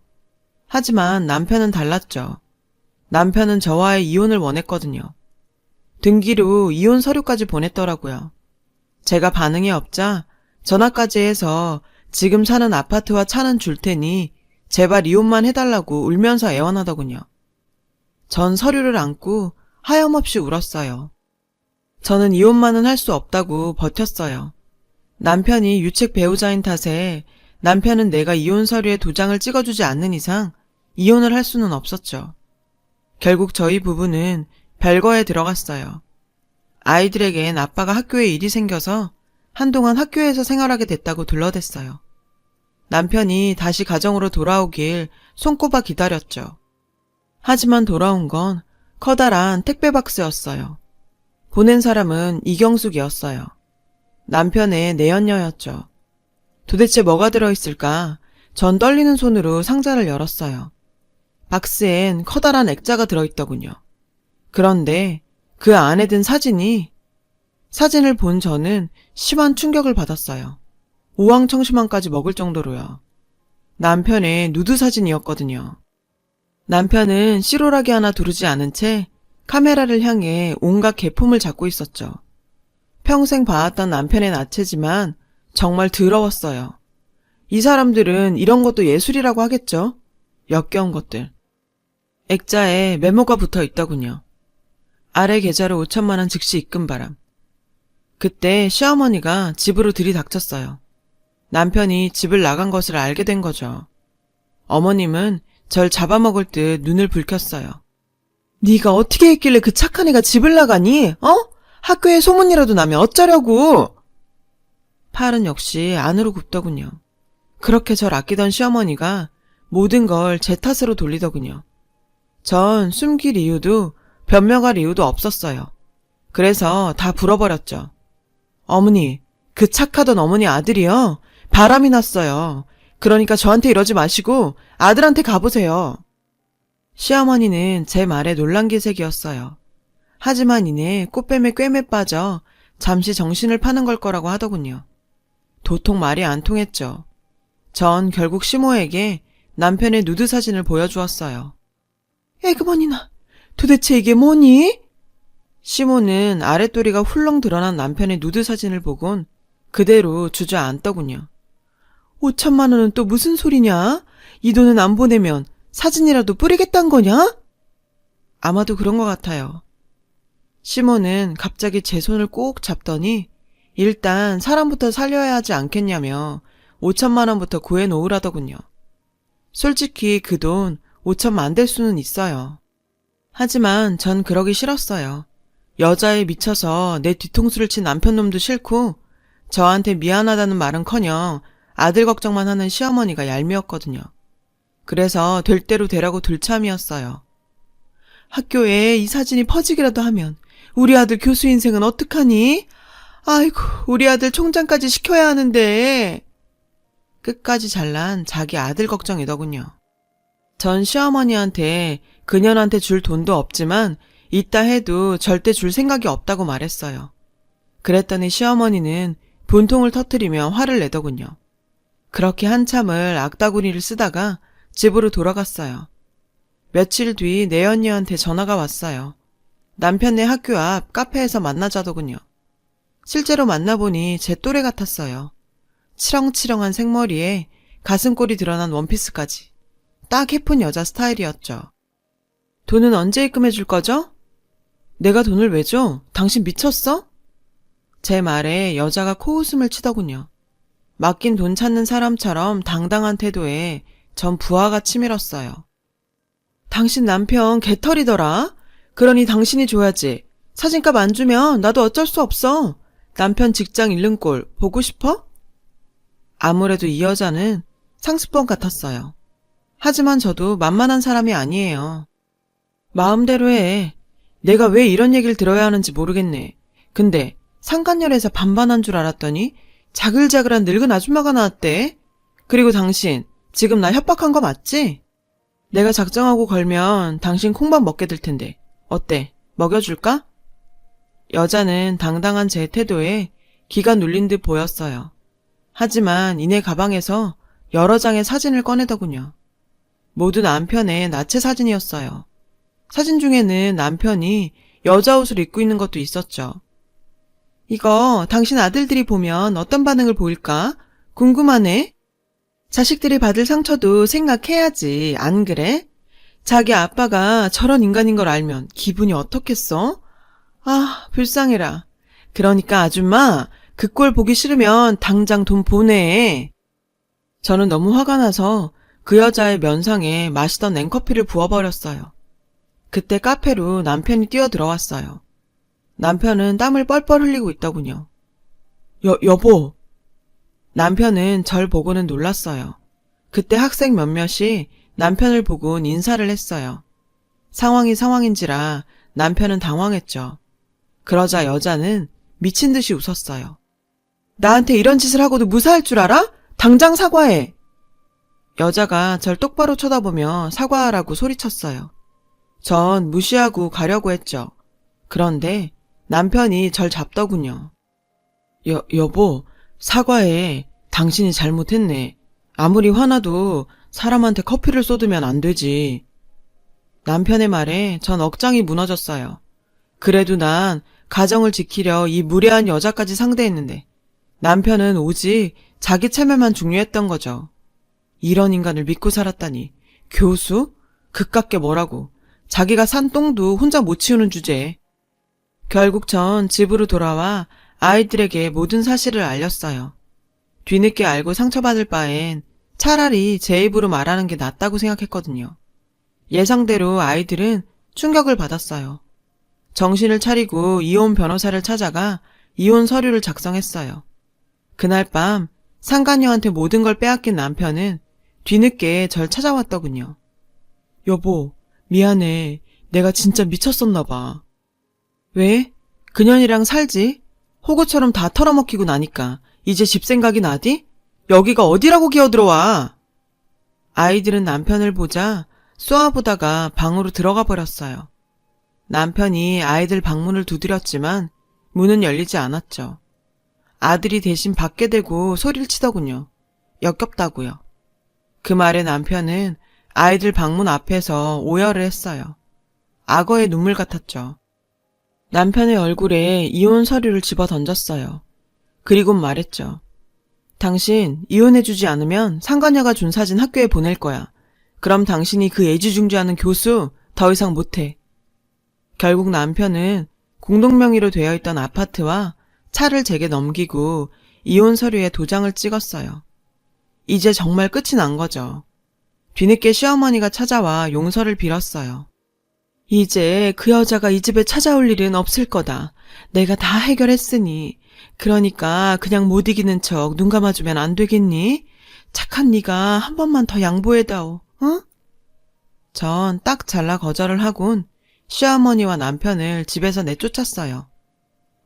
하지만 남편은 달랐죠. 남편은 저와의 이혼을 원했거든요. 등기로 이혼 서류까지 보냈더라고요. 제가 반응이 없자 전화까지 해서 지금 사는 아파트와 차는 줄 테니 제발 이혼만 해달라고 울면서 애원하더군요. 전 서류를 안고 하염없이 울었어요. 저는 이혼만은 할 수 없다고 버텼어요. 남편이 유책 배우자인 탓에 남편은 내가 이혼 서류에 도장을 찍어주지 않는 이상 이혼을 할 수는 없었죠. 결국 저희 부부는 별거에 들어갔어요. 아이들에겐 아빠가 학교에 일이 생겨서 한동안 학교에서 생활하게 됐다고 둘러댔어요. 남편이 다시 가정으로 돌아오길 손꼽아 기다렸죠. 하지만 돌아온 건 커다란 택배 박스였어요. 보낸 사람은 이경숙이었어요. 남편의 내연녀였죠. 도대체 뭐가 들어있을까? 전 떨리는 손으로 상자를 열었어요. 박스엔 커다란 액자가 들어있더군요. 그런데 그 안에 든 사진을 본 저는 심한 충격을 받았어요. 우왕청심환까지 먹을 정도로요. 남편의 누드 사진이었거든요. 남편은 씨로라기 하나 두르지 않은 채 카메라를 향해 온갖 개품을 잡고 있었죠. 평생 봐왔던 남편의 나체지만 정말 더러웠어요. 이 사람들은 이런 것도 예술이라고 하겠죠? 역겨운 것들. 액자에 메모가 붙어 있더군요. 아래 계좌로 5천만 원 즉시 입금 바람. 그때 시어머니가 집으로 들이닥쳤어요. 남편이 집을 나간 것을 알게 된 거죠. 어머님은 절 잡아먹을 듯 눈을 붉혔어요. 네가 어떻게 했길래 그 착한 애가 집을 나가니? 학교에 소문이라도 나면 어쩌려고? 팔은 역시 안으로 굽더군요. 그렇게 절 아끼던 시어머니가 모든 걸 제 탓으로 돌리더군요. 전 숨길 이유도 변명할 이유도 없었어요. 그래서 다 불어버렸죠. 어머니, 그 착하던 어머니 아들이요. 바람이 났어요. 그러니까 저한테 이러지 마시고 아들한테 가보세요. 시어머니는 제 말에 놀란 기색이었어요. 하지만 이내 꽃뱀에 꿰매 빠져 잠시 정신을 파는 걸 거라고 하더군요. 도통 말이 안 통했죠. 전 결국 시모에게 남편의 누드 사진을 보여주었어요. 에그머니나, 도대체 이게 뭐니? 시모는 아랫도리가 훌렁 드러난 남편의 누드 사진을 보곤 그대로 주저앉더군요. 5천만 원은 또 무슨 소리냐? 이 돈은 안 보내면 사진이라도 뿌리겠단 거냐? 아마도 그런 것 같아요. 시모는 갑자기 제 손을 꼭 잡더니 일단 사람부터 살려야 하지 않겠냐며 5천만 원부터 구해놓으라더군요. 솔직히 그 돈 5천만 안 될 수는 있어요. 하지만 전 그러기 싫었어요. 여자에 미쳐서 내 뒤통수를 친 남편놈도 싫고 저한테 미안하다는 말은커녕 아들 걱정만 하는 시어머니가 얄미웠거든요. 그래서 될 대로 되라고 들참이었어요. 학교에 이 사진이 퍼지기라도 하면 우리 아들 교수 인생은 어떡하니? 아이고, 우리 아들 총장까지 시켜야 하는데. 끝까지 잘난 자기 아들 걱정이더군요. 전 시어머니한테 그년한테 줄 돈도 없지만 있다 해도 절대 줄 생각이 없다고 말했어요. 그랬더니 시어머니는 분통을 터뜨리며 화를 내더군요. 그렇게 한참을 악다구니를 쓰다가 집으로 돌아갔어요. 며칠 뒤 내언니한테 전화가 왔어요. 남편네 학교 앞 카페에서 만나자더군요. 실제로 만나보니 제 또래 같았어요. 치렁치렁한 생머리에 가슴골이 드러난 원피스까지. 딱 예쁜 여자 스타일이었죠. 돈은 언제 입금해 줄 거죠? 내가 돈을 왜 줘? 당신 미쳤어? 제 말에 여자가 코웃음을 치더군요. 맡긴 돈 찾는 사람처럼 당당한 태도에 전 부하가 치밀었어요. 당신 남편 개털이더라. 그러니 당신이 줘야지. 사진값 안 주면 나도 어쩔 수 없어. 남편 직장 잃는 꼴 보고 싶어? 아무래도 이 여자는 상습범 같았어요. 하지만 저도 만만한 사람이 아니에요. 마음대로 해. 내가 왜 이런 얘기를 들어야 하는지 모르겠네. 근데 상간녀에서 반반한 줄 알았더니 자글자글한 늙은 아줌마가 나왔대. 그리고 당신 지금 나 협박한 거 맞지? 내가 작정하고 걸면 당신 콩밥 먹게 될 텐데 어때? 먹여줄까? 여자는 당당한 제 태도에 기가 눌린 듯 보였어요. 하지만 이내 가방에서 여러 장의 사진을 꺼내더군요. 모두 남편의 나체 사진이었어요. 사진 중에는 남편이 여자 옷을 입고 있는 것도 있었죠. 이거 당신 아들들이 보면 어떤 반응을 보일까? 궁금하네. 자식들이 받을 상처도 생각해야지, 안 그래? 자기 아빠가 저런 인간인 걸 알면 기분이 어떻겠어? 아, 불쌍해라. 그러니까 아줌마, 그 꼴 보기 싫으면 당장 돈 보내. 저는 너무 화가 나서 그 여자의 면상에 마시던 냉커피를 부어버렸어요. 그때 카페로 남편이 뛰어들어왔어요. 남편은 땀을 뻘뻘 흘리고 있더군요. 여보. 남편은 절 보고는 놀랐어요. 그때 학생 몇몇이 남편을 보곤 인사를 했어요. 상황이 상황인지라 남편은 당황했죠. 그러자 여자는 미친 듯이 웃었어요. 나한테 이런 짓을 하고도 무사할 줄 알아? 당장 사과해. 여자가 절 똑바로 쳐다보며 사과하라고 소리쳤어요. 전 무시하고 가려고 했죠. 그런데 남편이 절 잡더군요. 여보, 사과해. 당신이 잘못했네. 아무리 화나도 사람한테 커피를 쏟으면 안 되지. 남편의 말에 전 억장이 무너졌어요. 그래도 난 가정을 지키려 이 무례한 여자까지 상대했는데 남편은 오직 자기 체면만 중요했던 거죠. 이런 인간을 믿고 살았다니. 교수? 그깟게 뭐라고. 자기가 산 똥도 혼자 못 치우는 주제에. 결국 전 집으로 돌아와 아이들에게 모든 사실을 알렸어요. 뒤늦게 알고 상처받을 바엔 차라리 제 입으로 말하는 게 낫다고 생각했거든요. 예상대로 아이들은 충격을 받았어요. 정신을 차리고 이혼 변호사를 찾아가 이혼 서류를 작성했어요. 그날 밤 상간녀한테 모든 걸 빼앗긴 남편은 뒤늦게 절 찾아왔더군요. 여보, 미안해. 내가 진짜 미쳤었나 봐. 왜? 그년이랑 살지? 호구처럼 다 털어먹히고 나니까 이제 집 생각이 나디? 여기가 어디라고 기어들어와? 아이들은 남편을 보자 쏘아보다가 방으로 들어가 버렸어요. 남편이 아이들 방문을 두드렸지만 문은 열리지 않았죠. 아들이 대신 밖에 대고 소리를 치더군요. 역겹다고요. 그 말에 남편은 아이들 방문 앞에서 오열을 했어요. 악어의 눈물 같았죠. 남편의 얼굴에 이혼 서류를 집어 던졌어요. 그리고 말했죠. 당신 이혼해주지 않으면 상간녀가 준 사진 학교에 보낼 거야. 그럼 당신이 그 애지중지하는 교수 더 이상 못해. 결국 남편은 공동명의로 되어 있던 아파트와 차를 제게 넘기고 이혼 서류에 도장을 찍었어요. 이제 정말 끝이 난 거죠. 뒤늦게 시어머니가 찾아와 용서를 빌었어요. 이제 그 여자가 이 집에 찾아올 일은 없을 거다. 내가 다 해결했으니. 그러니까 그냥 못 이기는 척 눈 감아주면 안 되겠니? 착한 네가 한 번만 더 양보해다오. 응? 전 딱 잘라 거절을 하곤 시어머니와 남편을 집에서 내쫓았어요.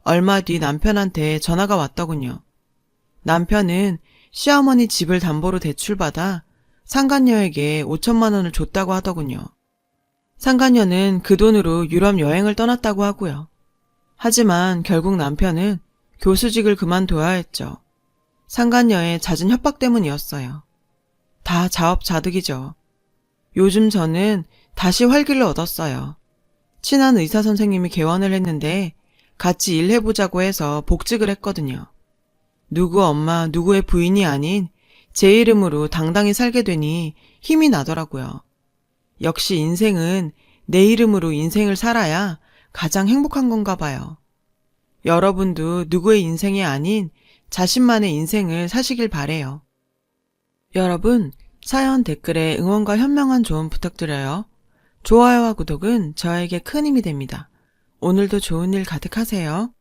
얼마 뒤 남편한테 전화가 왔더군요. 남편은 시어머니 집을 담보로 대출받아 상간녀에게 5천만 원을 줬다고 하더군요. 상간녀는 그 돈으로 유럽 여행을 떠났다고 하고요. 하지만 결국 남편은 교수직을 그만둬야 했죠. 상간녀의 잦은 협박 때문이었어요. 다 자업자득이죠. 요즘 저는 다시 활기를 얻었어요. 친한 의사 선생님이 개원을 했는데 같이 일해보자고 해서 복직을 했거든요. 누구 엄마, 누구의 부인이 아닌 제 이름으로 당당히 살게 되니 힘이 나더라고요. 역시 인생은 내 이름으로 인생을 살아야 가장 행복한 건가 봐요. 여러분도 누구의 인생이 아닌 자신만의 인생을 사시길 바래요. 여러분, 사연 댓글에 응원과 현명한 조언 부탁드려요. 좋아요와 구독은 저에게 큰 힘이 됩니다. 오늘도 좋은 일 가득하세요.